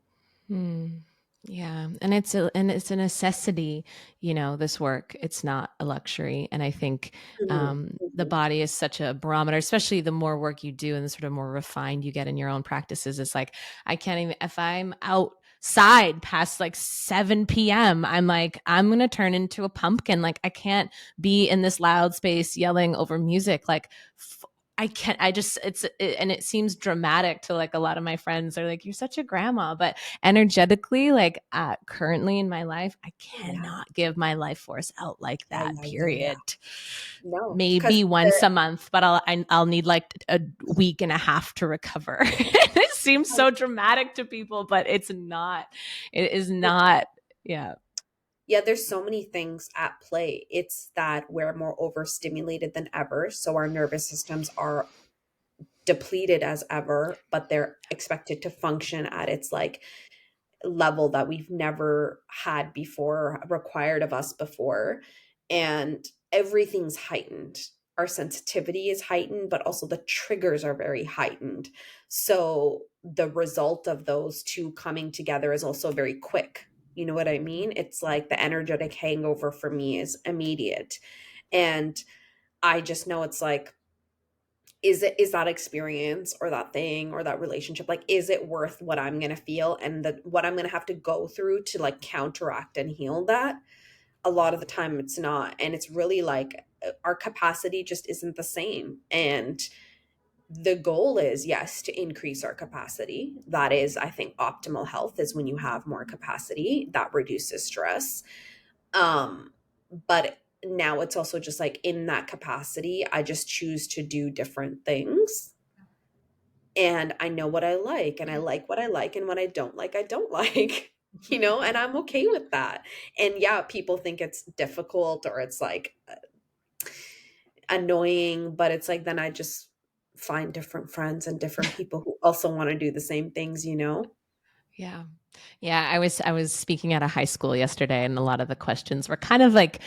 Mm. Yeah. And it's a necessity, this work. It's not a luxury. And I think Mhm, the mhm. body is such a barometer, especially the more work you do and the sort of more refined you get in your own practices. It's like, I can't even, if I'm outside past like 7 p.m., I'm like, I'm going to turn into a pumpkin. Like, I can't be in this loud space yelling over music. Like, I can't, I just, and it seems dramatic to like a lot of my friends. They're like, you're such a grandma. But energetically, like currently in my life, I Yeah, cannot give my life force out like yeah, that, yeah, yeah, yeah. period. No, because Maybe once a month, but I'll need like a week and a half to recover. It seems so dramatic to people, but it is not. Yeah. yeah, there's so many things at play. It's that we're more overstimulated than ever, so our nervous systems are depleted as ever, but they're expected to function at its, like, level that we've never had before, required of us before. And everything's heightened. Our sensitivity is heightened, but also the triggers are very heightened. So the result of those two coming together is also very quick. You know what I mean? It's like the energetic hangover for me is immediate. And I just know it's like, is that experience or that thing or that relationship, like, is it worth what I'm going to feel and what I'm going to have to go through to, like, counteract and heal that? A lot of the time it's not, and it's really like, our capacity just isn't the same. And the goal is, yes, to increase our capacity. That is, I think, optimal health is when you have more capacity that reduces stress. But now it's also just like, in that capacity, I just choose to do different things, and I know what I like, and I like what I like, and what I don't like, and I'm okay with that. And yeah, people think it's difficult, or it's like, annoying, but it's like, then I just find different friends and different people who also want to do the same things. Yeah. Yeah, I was speaking at a high school yesterday, and a lot of the questions were kind of like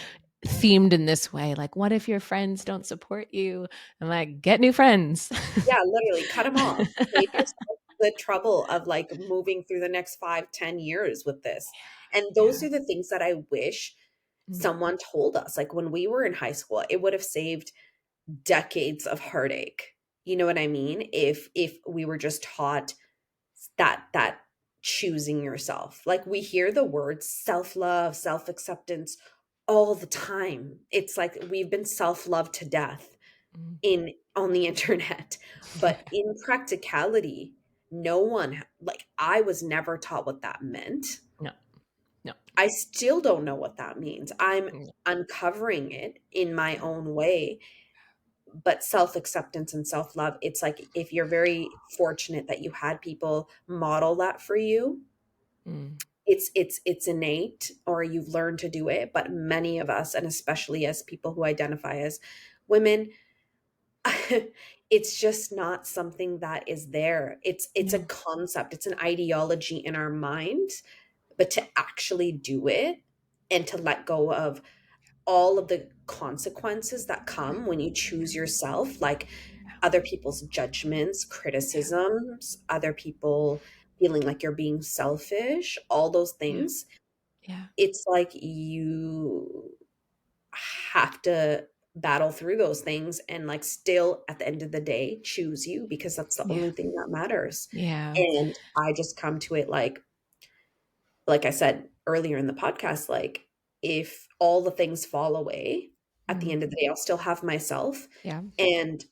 themed in this way, like, what if your friends don't support you? I'm like, get new friends. Yeah, literally cut them off. Save yourself the trouble of like moving through the next 5, 10 years with this. And those Yeah. are the things that I wish Mm, someone told us. Like when we were in high school, it would have saved decades of heartache. You know what I mean? If we were just taught that choosing yourself. Like we hear the words self-love, self-acceptance all the time. It's like we've been self-loved to death mm. in on the internet. But in practicality, no one like I was never taught what that meant. No, no. I still don't know what that means. I'm Mm, uncovering it in my yeah. own way. But self-acceptance and self-love, it's like if you're very fortunate that you had people model that for you, Mm, it's innate or you've learned to do it. But many of us, and especially as people who identify as women, it's just not something that is there. It's a no. concept, it's an ideology in our mind, but to actually do it and to let go of all of the consequences that come when you choose yourself, like other people's judgments, Yeah. criticisms, other people feeling like you're being selfish, all those Yeah. things. Yeah. It's like you have to battle through those things and like still at the end of the day choose you because that's the Yeah. only thing that matters. Yeah. And I just come to it like I said earlier in the podcast, like if all the things fall away, at the Mm, end of the day, I'll still have myself yeah. and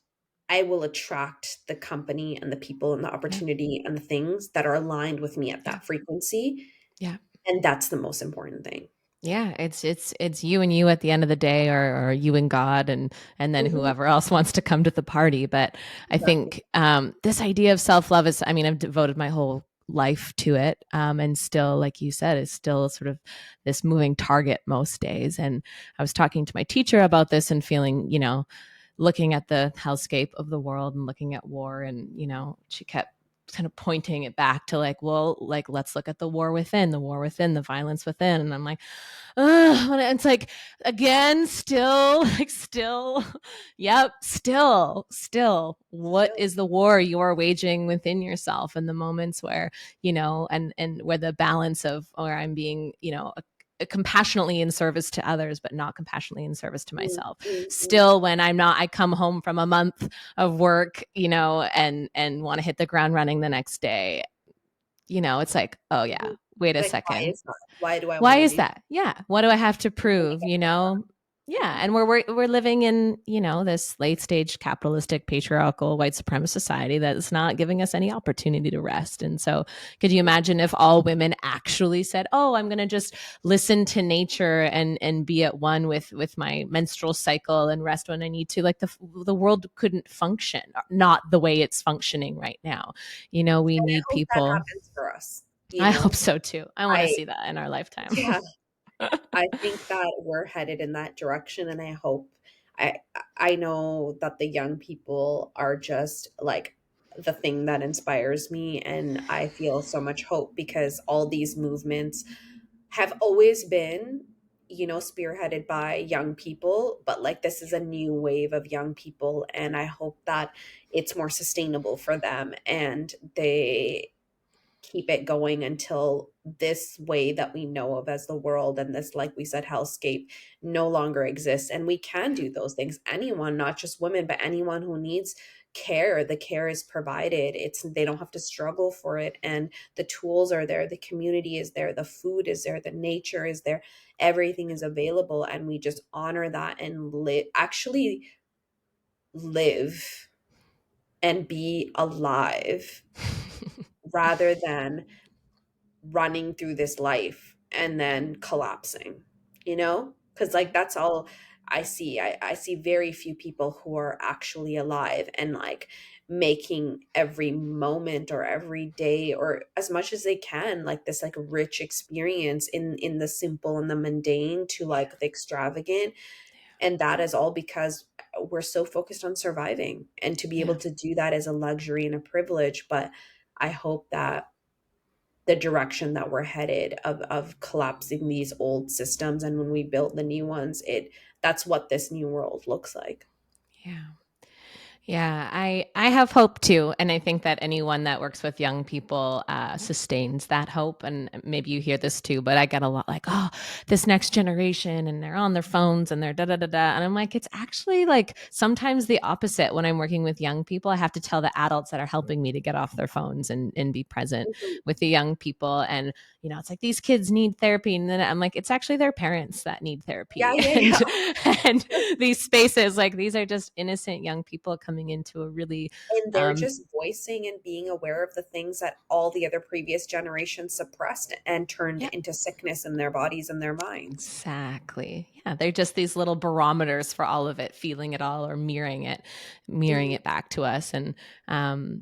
I will attract the company and the people and the Yeah. opportunity and the things that are aligned with me at Yeah. that frequency. Yeah. And that's the most important thing. Yeah, it's you and you at the end of the day, or you and God, and then Mhm. whoever else wants to come to the party. But I Exactly. think this idea of self love is, I mean, I've devoted my whole life to it, and still, like you said, is still sort of this moving target most days. And I was talking to my teacher about this and feeling, looking at the hellscape of the world and looking at war, and she kept kind of pointing it back to like, well, like let's look at the war within, the violence within. And I'm like, and it's like, again, still, like, still, yep, still, what Still. is the war you are waging within yourself in the moments where, and where the balance of, or I'm being, compassionately in service to others, but not compassionately in service to Mm, myself. mm, mm, Still, when I'm not, I come home from a month of work, and want to hit the ground running the next day. It's like, oh yeah, mhm. wait a Like, why second, is that? Why do I why wanna is do that? Yeah. What do I have to when I prove? get this done? Yeah. Mhm. And we're living in, this late stage capitalistic, patriarchal, white supremacist society that is not giving us any opportunity to rest. And so could you imagine if all women actually said, oh, I'm gonna just listen to nature and be at one with my menstrual cycle and rest when I need to? Like the world couldn't function, not the way it's functioning right now. We And I need hope that people. happens for us, I hope so too. I want to I see that in our lifetime. yeah. I think that we're headed in that direction, and I hope I I know that the young people are just like the thing that inspires me, and I feel so much hope because all these movements have always been, spearheaded by young people, but like this is a new wave of young people, and I hope that it's more sustainable for them and they keep it going until this way that we know of as the world and this, like we said, hellscape no longer exists. And we can do those things. Anyone, not just women, but anyone who needs care, the care is provided. They don't have to struggle for it. And the tools are there, the community is there, the food is there, the nature is there, everything is available. And we just honor that and actually live and be alive rather than running through this life and then collapsing, because Yeah. like that's all I see. I see very few people who are actually alive and like making every moment or every day or as much as they can like this like rich experience in the simple and the mundane to like the extravagant. And that is all because we're so focused on surviving, and to be able Yeah. to do that is a luxury and a privilege. But I hope that the direction that we're headed of collapsing these old systems, and when we build the new ones, it that's what this new world looks like. Yeah. Yeah, I have hope too, and I think that anyone that works with young people sustains that hope. And maybe you hear this too, but I get a lot like, oh, this next generation, and they're on their phones and they're da da da da, and I'm like, it's actually like sometimes the opposite. When I'm working with young people, I have to tell the adults that are helping me to get off their phones and be present Mhm. with the young people. And it's like these kids need therapy, and then I'm like, it's actually their parents that need Yeah, therapy, yeah, and yeah. and these spaces, like these are just innocent young people coming into a really And they're um just voicing and being aware of the things that all the other previous generations suppressed and turned yeah, into sickness in their bodies and their minds. exactly. Yeah, they're just these little barometers for all of it, feeling it all or mirroring Mhm. it back to us. And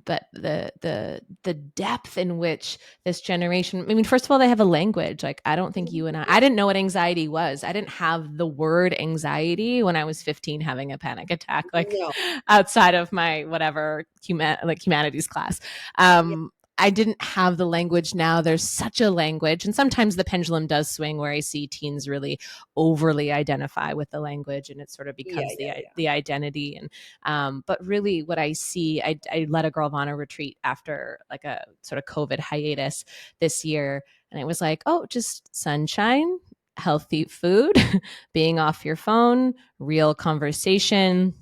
but the depth in which this generation, I mean, first of all, they have a language. Like, I don't think you and I didn't know what anxiety was. I didn't have the word anxiety when I was 15 having a panic attack, like No. outside of my whatever humanities class. Yeah. I didn't have the language. Now there's such a language, and sometimes the pendulum does swing where I see teens really overly identify with the language, and it sort of Yeah, becomes yeah, the identity. And but really, what I see, I led a girl on a retreat after like a sort of COVID hiatus this year, and it was like, oh, just sunshine, healthy food, being off your phone, real conversation,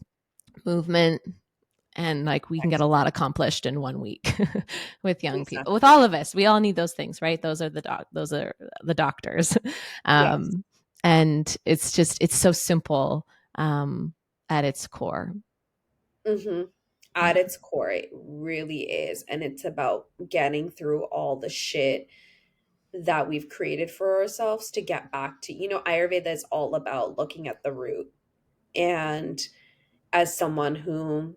movement, and like we can get a lot excellent. accomplished in 1 week with young people, with Exactly. all of us. We all need those things, right? Those are the doctors. Yes. um and it's so simple at its core. Mhm. At Yeah. its core, it really is, and it's about getting through all the shit that we've created for ourselves to get back to, Ayurveda is all about looking at the root. And as someone who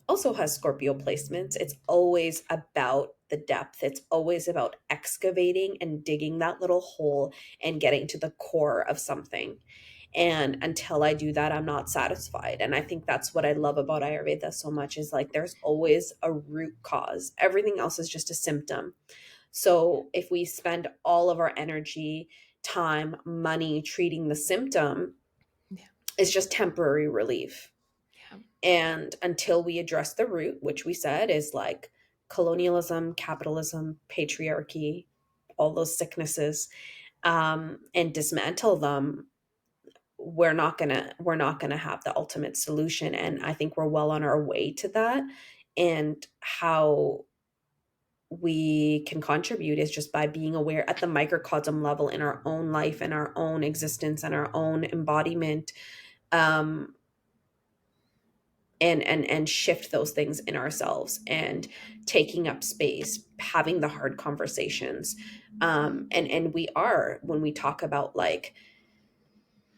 also has Scorpio placements, it's always about the depth. It's always about excavating and digging that little hole and getting to the core of something. And until I do that, I'm not satisfied. And I think that's what I love about Ayurveda so much is like there's always a root cause. Everything else is just a symptom. So if we spend all of our energy, time, money treating the symptom, Yeah. it's just temporary relief. Yeah. And until we address the root, which we said is like colonialism, capitalism, patriarchy, all those sicknesses, and dismantle them, we're not gonna have the ultimate solution. And I think we're well on our way to that. And how we can contribute is just by being aware at the microcosm level in our own life and our own existence and our own embodiment, um, and shift those things in ourselves and taking up space, having the hard conversations, and we are, when we talk about like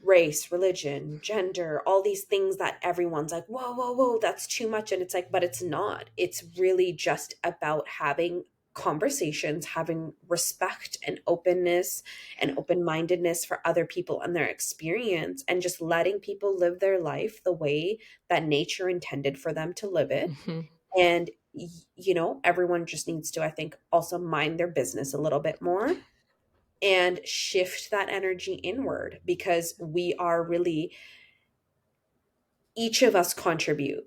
race, religion, gender, all these things that everyone's like, whoa, whoa, whoa, that's too much. And it's like, but it's not. It's really just about having conversations, having respect and openness and open mindedness for other people and their experience, and just letting people live their life the way that nature intended for them to live it. Hmm. And, everyone just needs to, I think, also mind their business a little bit more and shift that energy inward, because we are really, each of us contribute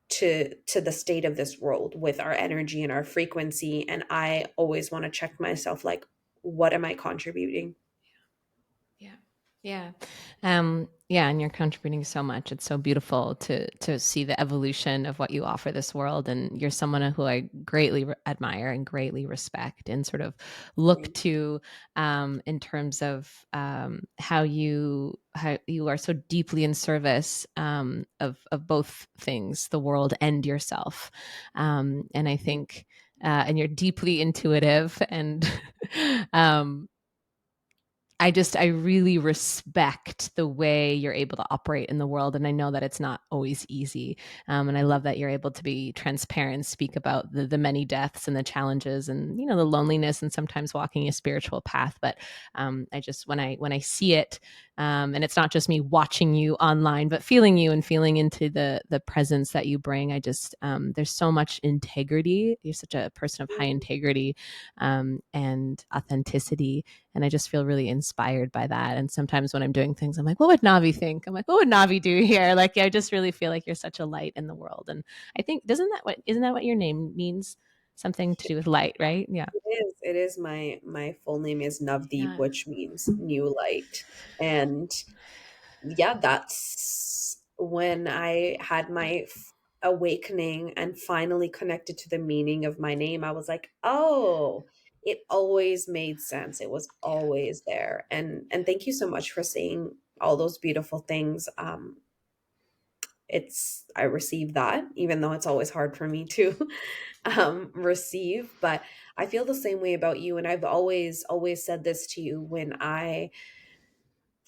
to the state of this world with our energy and our frequency. And I always want to check myself, like, what am I contributing? Yeah. Yeah. Yeah, and you're contributing so much. It's so beautiful to see the evolution of what you offer this world. And you're someone who I greatly admire and greatly respect and sort of look Thank to in terms of how you are so deeply in service of both things, the world and yourself. And I you. think and you're deeply intuitive and um I really respect the way you're able to operate in the world. And I know that it's not always easy. And I love that you're able to be transparent, speak about the many deaths and the challenges and, the loneliness and sometimes walking a spiritual path. But I just, when I see it, and it's not just me watching you online, but feeling you and feeling into the presence that you bring. I just, there's so much integrity. You're such a person of high integrity, and authenticity. And I just feel really inspired by that. And sometimes when I'm doing things, I'm like, what would Navi think? I'm like, what would Navi do here? Like, I just really feel like you're such a light in the world. And I think, isn't that what your name means? Something to do with light, right? Yeah. It is my full name is Navdeep, Yeah. which means new light. And yeah, that's when I had my awakening and finally connected to the meaning of my name. I was like, oh, it always made sense. It was always there. And thank you so much for saying all those beautiful things. It's I receive that, even though it's always hard for me to receive. But I feel the same way about you. And I've always said this to you when I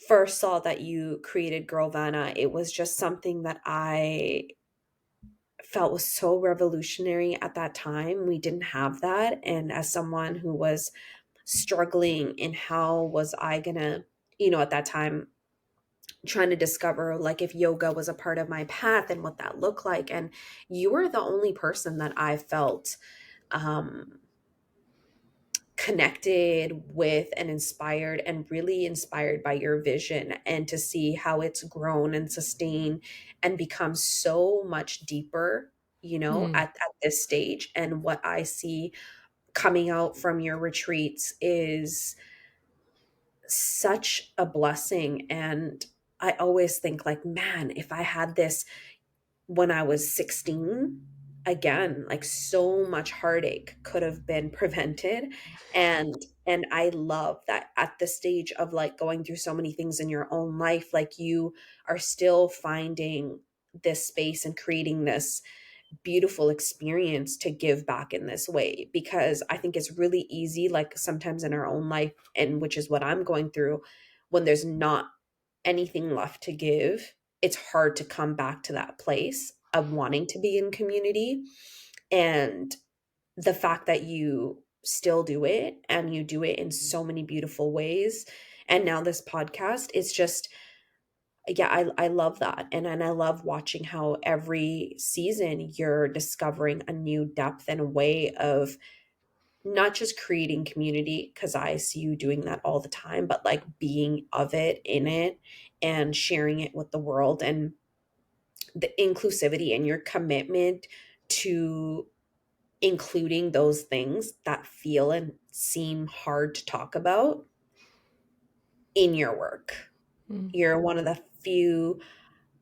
first saw that you created Girl Vanna. It was just something that I felt was so revolutionary at that time. We didn't have that. And as someone who was struggling in how was I gonna, at that time, trying to discover like if yoga was a part of my path and what that looked like. And you were the only person that I felt um connected with and inspired, and really inspired by your vision, and to see how it's grown and sustained and become so much deeper, Mm, at this stage. And what I see coming out from your retreats is such a blessing. And I always think like, man, if I had this when I was 16, again, like so much heartache could have been prevented. And I love that at the stage of like going through so many things in your own life, like you are still finding this space and creating this beautiful experience to give back in this way. Because I think it's really easy, like sometimes in our own life, and which is what I'm going through, when there's not anything left to give, it's hard to come back to that place of wanting to be in community. And the fact that you still do it, and you do it in so many beautiful ways, and now this podcast, it's just, yeah, I love that. And I love watching how every season you're discovering a new depth and a way of not just creating community, because I see you doing that all the time, but like being of it, in it, and sharing it with the world. And the inclusivity and your commitment to including those things that feel and seem hard to talk about in your work. mm, You're one of the few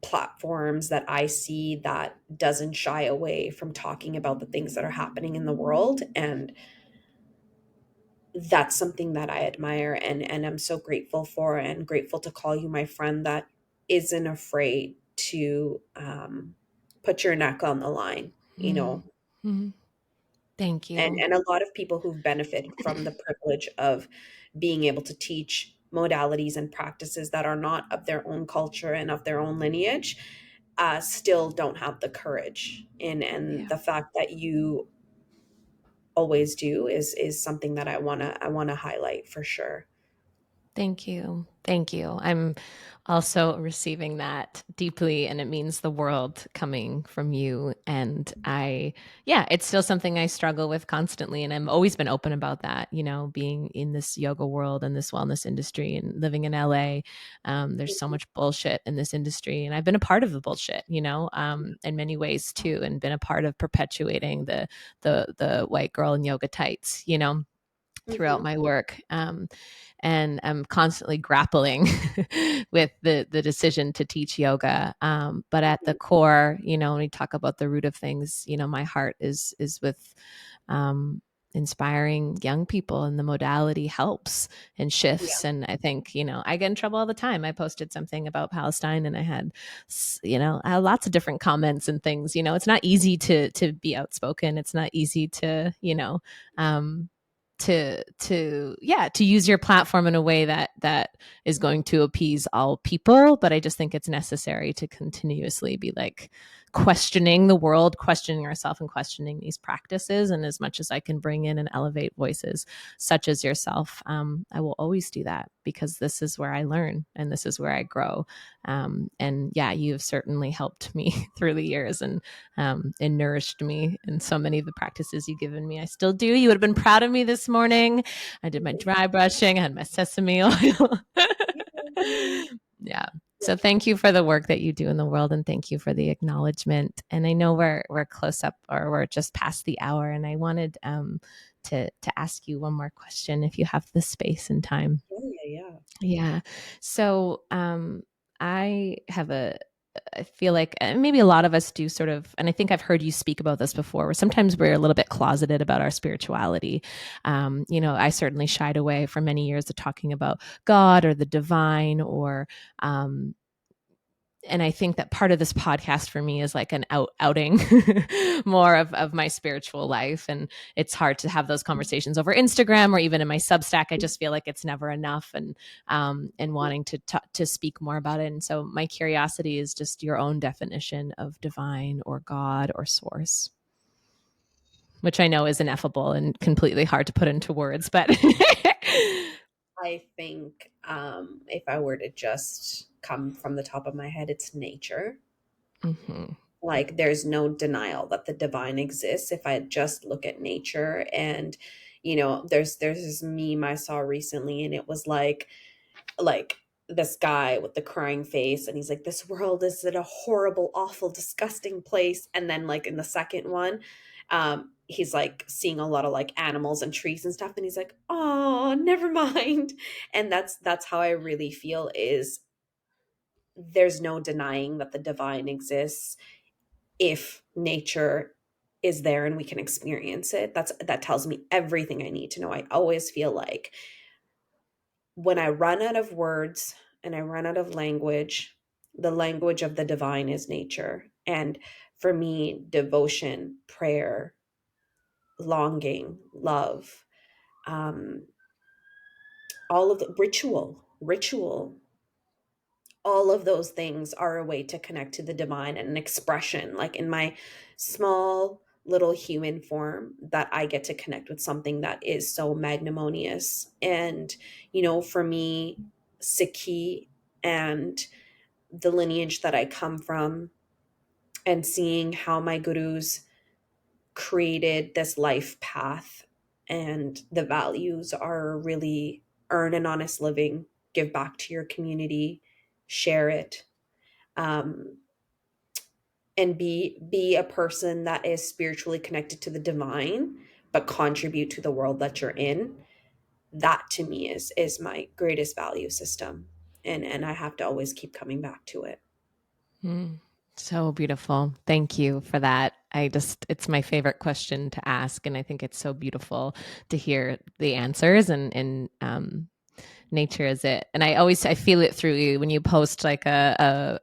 platforms that I see that doesn't shy away from talking about the things that are happening in the world. And that's something that I admire, and I'm so grateful for, and grateful to call you my friend that isn't afraid to put your neck on the line, you mm, know. mm. Thank and you. and a lot of people who've benefited from the privilege of being able to teach modalities and practices that are not of their own culture and of their own lineage, still don't have the courage. And Yeah. the fact that you always do is something that I want to highlight for sure. Thank you. Thank you. I'm also receiving that deeply, and it means the world coming from you. And yeah, it's still something I struggle with constantly. And I've always been open about that, being in this yoga world and this wellness industry and living in LA. There's so much bullshit in this industry. And I've been a part of the bullshit, in many ways too, and been a part of perpetuating the white girl in yoga tights, throughout Hmm. my work. And I'm constantly grappling with the decision to teach yoga. But at the core, when we talk about the root of things, my heart is with um, inspiring young people, and the modality helps and Yeah. shifts. And I think, I get in trouble all the time. I posted something about Palestine, and I had, I had lots of different comments and things. It's not easy to be outspoken. It's not easy to, um, to use your platform in a way that is going to appease all people. But I just think it's necessary to continuously be like questioning the world, questioning ourselves, and questioning these practices. And as much as I can bring in and elevate voices such as yourself, I will always do that, because this is where I learn and this is where I grow. And yeah, you've certainly helped me through the years, and nourished me in so many of the practices you've given me. I still do. You would have been proud of me this morning. I did my dry brushing, I had my sesame oil. Yay. Yeah. Yeah. So thank you for the work that you do in the world, and thank you for the acknowledgement. And I know we're close up, or we're just past the hour, and I wanted to ask you one more question if you have the space and time. Yeah. Yeah. So I have I feel like maybe a lot of us do sort of, and I think I've heard you speak about this before, where sometimes we're a little bit closeted about our spirituality. I certainly shied away for many years of talking about God or the divine, or um, and I think that part of this podcast for me is like an outing more of my spiritual life. And it's hard to have those conversations over Instagram or even in my Substack. I just feel like it's never enough, and wanting to speak more about it. And so my curiosity is just your own definition of divine or God or source, which I know is ineffable and completely hard to put into words, but I think if I were to just come from the top of my head, it's nature. mm-hmm. Like there's no denial that the divine exists if I just look at nature. And there's this meme I saw recently, and it was like this guy with the crying face, and he's like, this world is in a horrible, awful, disgusting place. And then like in the second one, he's like seeing a lot of like animals and trees and stuff, and he's like, oh, never mind. And that's how I really feel, is there's no denying that the divine exists if nature is there and we can experience it. That tells me everything I need to know. I always feel like when I run out of words and I run out of language, the language of the divine is nature. And for me, devotion, prayer, longing, love, um, all of the ritual, all of those things are a way to connect to the divine and an expression, like in my small little human form, that I get to connect with something that is so magnanimous. And for me, Sikhi and the lineage that I come from, and seeing how my gurus created this life path, and the values are really earn an honest living, give back to your community, share it, um, and be a person that is spiritually connected to the divine, but contribute to the world that you're in. That to me is my greatest value system, and I have to always keep coming back to it. Mm, so beautiful. Thank you for that. It's my favorite question to ask. And I think it's so beautiful to hear the answers, and nature is it. And I feel it through you when you post like a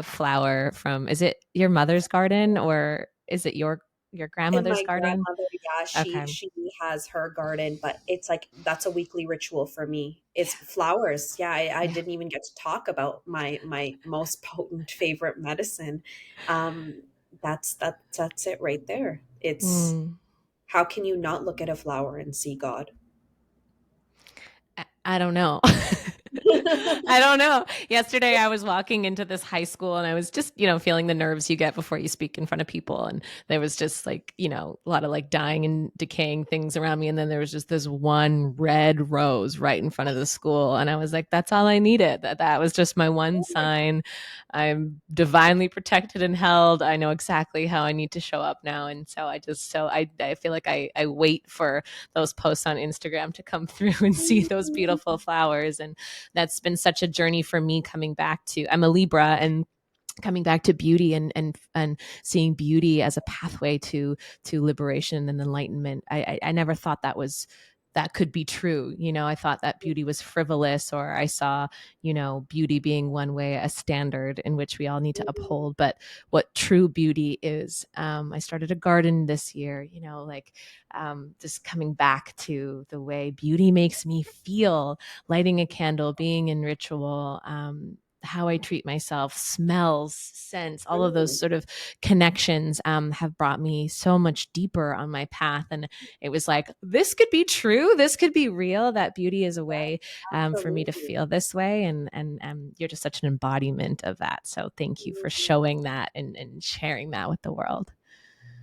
flower from, is it your mother's garden, or is it your And grandmother's my garden? grandmother, yeah, Okay. she has her garden, but it's like that's a weekly ritual for me. It's flowers. Yeah, I Yeah. didn't even get to talk about my most potent favorite medicine. Um, that's it right there. It's Mm. how can you not look at a flower and see God? I don't know. I don't know. Yesterday, I was walking into this high school, and I was just, feeling the nerves you get before you speak in front of people. And there was just like, a lot of like dying and decaying things around me. And then there was just this one red rose right in front of the school. And I was like, that's all I needed. That was just my one sign. I'm divinely protected and held. I know exactly how I need to show up now. And so I feel like I wait for those posts on Instagram to come through and see those beautiful flowers. And that's been such a journey for me coming back to, I'm a Libra, and coming back to beauty, and seeing beauty as a pathway to liberation and enlightenment. I never thought that was that could be true. I thought that beauty was frivolous, or I saw, beauty being one way, a standard in which we all need to Mhm. uphold. But what true beauty is, I started a garden this year, like just coming back to the way beauty makes me feel, lighting a candle, being in ritual, how I treat myself, smells, scents, all of those Mm. sort of connections have brought me so much deeper on my path. And it was like, this could be true. This could be real. That beauty is a way for me to Absolutely. feel this way. And you're just such an embodiment of that. So thank you for Mhm. showing that and sharing that with the world.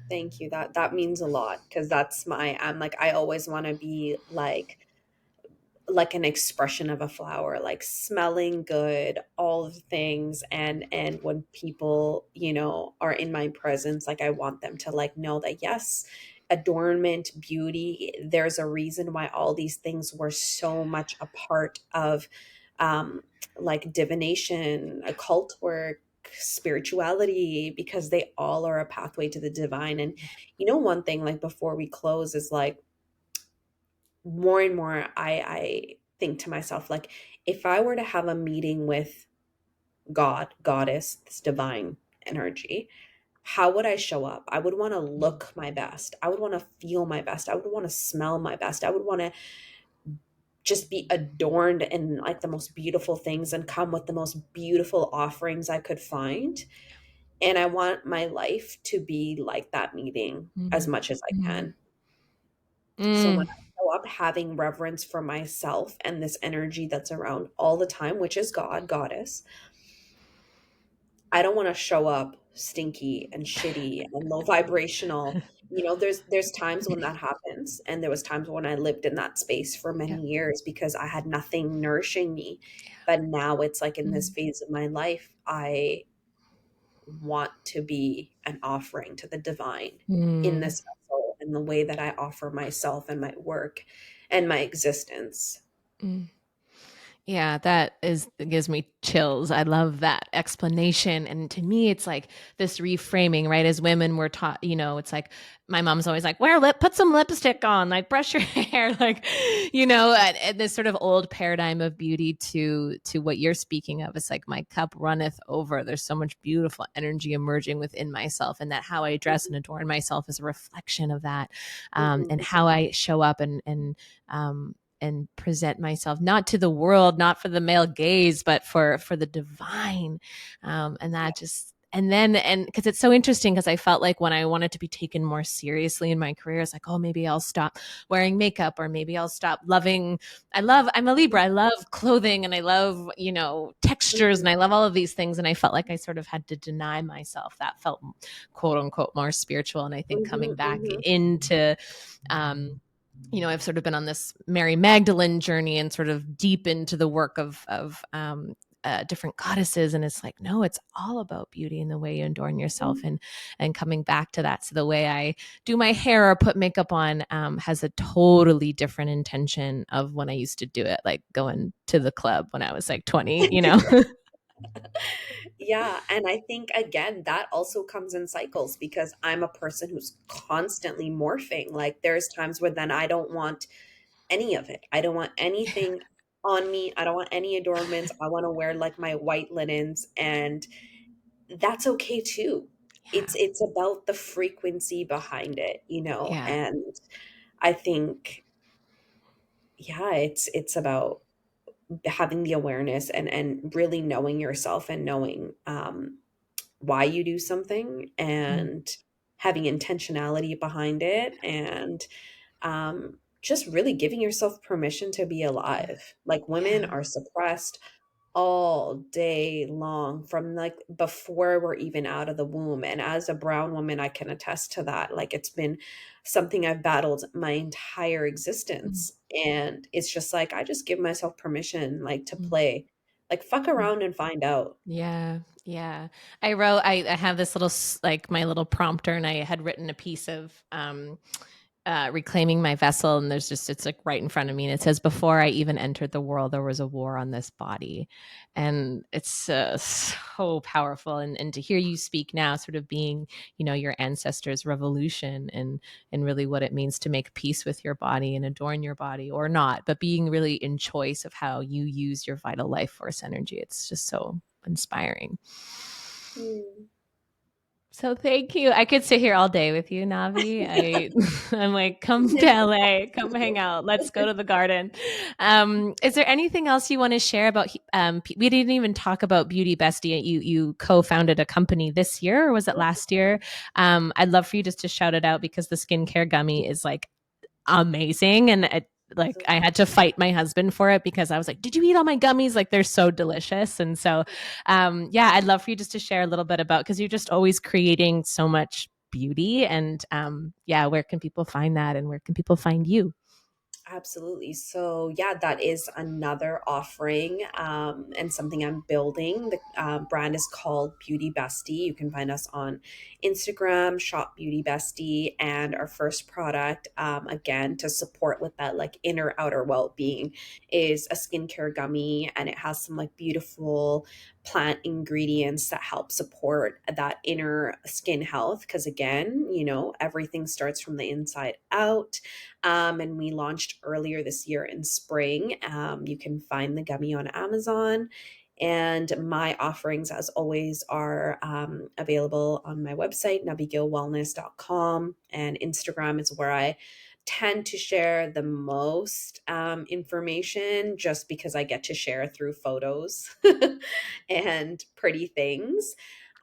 Thank you. That means a lot because I'm like I always want to be like an expression of a flower, like smelling good, all of the things. And when people, are in my presence, like I want them to like know that yes, adornment, beauty, there's a reason why all these things were so much a part of um like divination, occult work, spirituality, because they all are a pathway to the divine. And one thing, like before we close, is like more and more I think to myself, like, if I were to have a meeting with God, goddess, this divine energy, how would I show up? I would want to Mm, look my best. I would want to feel my best. I would want to smell my best. I would want to just be adorned in like the most beautiful things and come with the most beautiful offerings I could find. And I want my life to be like that meeting as mm, much as I mm, can. So when mm, I show up having reverence for myself and this energy that's around all the time, which is God, goddess, I don't want to show up stinky and shitty and low vibrational. There's times when that happens, and there was times when I lived in that space for yeah, many years because I had nothing nourishing me. But now it's like in this mm, phase of my life, I want to be an offering to the divine in mm. this vessel, in the way that I offer myself and my work and my existence. Mm. Yeah, that is it gives me chills. I love that explanation. And to me, it's like this reframing, right? As women, we're taught, it's like my mom's always like, put some lipstick on, like brush your hair, like, and this sort of old paradigm of beauty to what you're speaking of. It's like my cup runneth over. There's so much beautiful energy emerging within myself, and that how I dress and adorn myself is a reflection of that. And Mhm, how I show up and present myself not to the world, not for the male gaze, but for the divine. And that just and because it's so interesting, because I felt like when I wanted to be taken more seriously in my career, it's like, oh, maybe I'll stop wearing makeup, or maybe I'll stop loving. I'm a Libra. I love clothing, and I love, textures, mhm, and I love all of these things. And I felt like I sort of had to deny myself. That felt quote unquote more spiritual. And I think mhm, coming back mhm. into um I've sort of been on this Mary Magdalene journey and sort of deep into the work of different goddesses, and it's like, no, it's all about beauty and the way you adorn yourself, and coming back to that. So the way I do my hair or put makeup on has a totally different intention of when I used to do it, like going to the club when I was like 20. Yeah, and I think again that also comes in cycles because I'm a person who's constantly morphing. Like there's times where then I don't want any of it. I don't want anything on me. I don't want any adornments. I want to wear like my white linens, and that's okay too. Yeah, It's about the frequency behind it, yeah, and I think yeah, it's about having the awareness and really knowing yourself and knowing why you do something mm, and having intentionality behind it, and just really giving yourself permission to be yeah, alive. Like women yeah. are suppressed all day long from like before we're even out of the womb. And as a brown woman, I can attest to that. Like it's been something I've battled my entire Mm, existence. And it's just like I just give myself permission like to mm, play. Like fuck mm. around and find out. Yeah, yeah. I have this little like my little prompter, and I had written a piece of reclaiming my vessel, and it's like right in front of me, and it says, "Before I even entered the world, there was a war on this body," and it's so powerful. And to hear you speak now, sort of being, your ancestors' revolution, and really what it means to make peace with your body and adorn your body, or not, but being really in choice of how you use your vital life force energy. It's just so inspiring. Mm. So thank you. I could sit here all day with you, Navi. I'm like, come to LA, come hang out. Let's go to the garden. Is there anything else you want to share about? We didn't even talk about Beauty Bestie. You co-founded a company this year, or was it last year? I'd love for you just to shout it out, because the skincare gummy is like amazing, and like I had to fight my husband for it, because I was like, "Did you eat all my gummies? Like they're so delicious." And so, yeah, I'd love for you just to share a little bit about, because you're just always creating so much beauty, and yeah, where can people find that, and where can people find you? Absolutely. So, yeah, that is another offering and something I'm building. The brand is called Beauty Bestie. You can find us on Instagram, Shop Beauty Bestie. And our first product, again, to support with that like inner outer well being, is a skincare gummy. And it has some like beautiful plant ingredients that help support that inner skin health. Because, again, everything starts from the inside out. And we launched earlier this year in spring. You can find the gummy on Amazon. And my offerings, as always, are available on my website, navigillwellness.com. And Instagram is where I tend to share the most information, just because I get to share through photos and pretty things.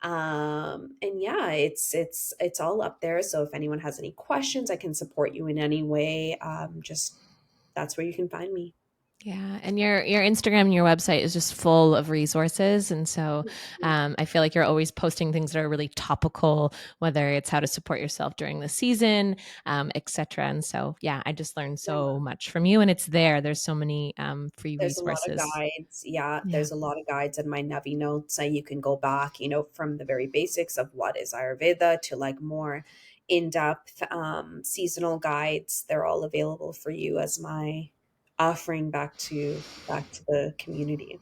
And yeah, it's all up there. So if anyone has any questions, I can support you in any way. Just that's where you can find me. Yeah, and your Instagram and your website is just full of resources, and so I feel like you're always posting things that are really topical, whether it's how to support yourself during the season, etc. And so, yeah, I just learned Yeah. so much from you, and it's there. There's so many free There's a lot of resources. guides. Yeah, Yeah. there's a lot of guides in my Navi notes. You can go back, from the very basics of what is Ayurveda to like more in-depth seasonal guides. They're all available for you as my offering back to the community.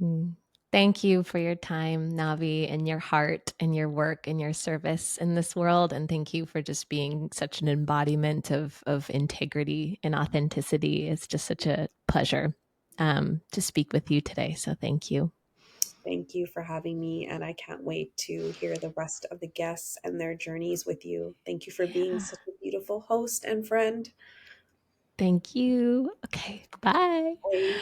Mm. Thank you for your time, Navi, and your heart and your work and your service in this world. And thank you for just being such an embodiment of integrity and authenticity. It's just such a pleasure to speak with you today. So thank you. Thank you for having me, and I can't wait to hear the rest of the guests and their journeys with you. Thank you for being Yeah. such a beautiful host and friend. Thank you. Okay. Bye. Bye.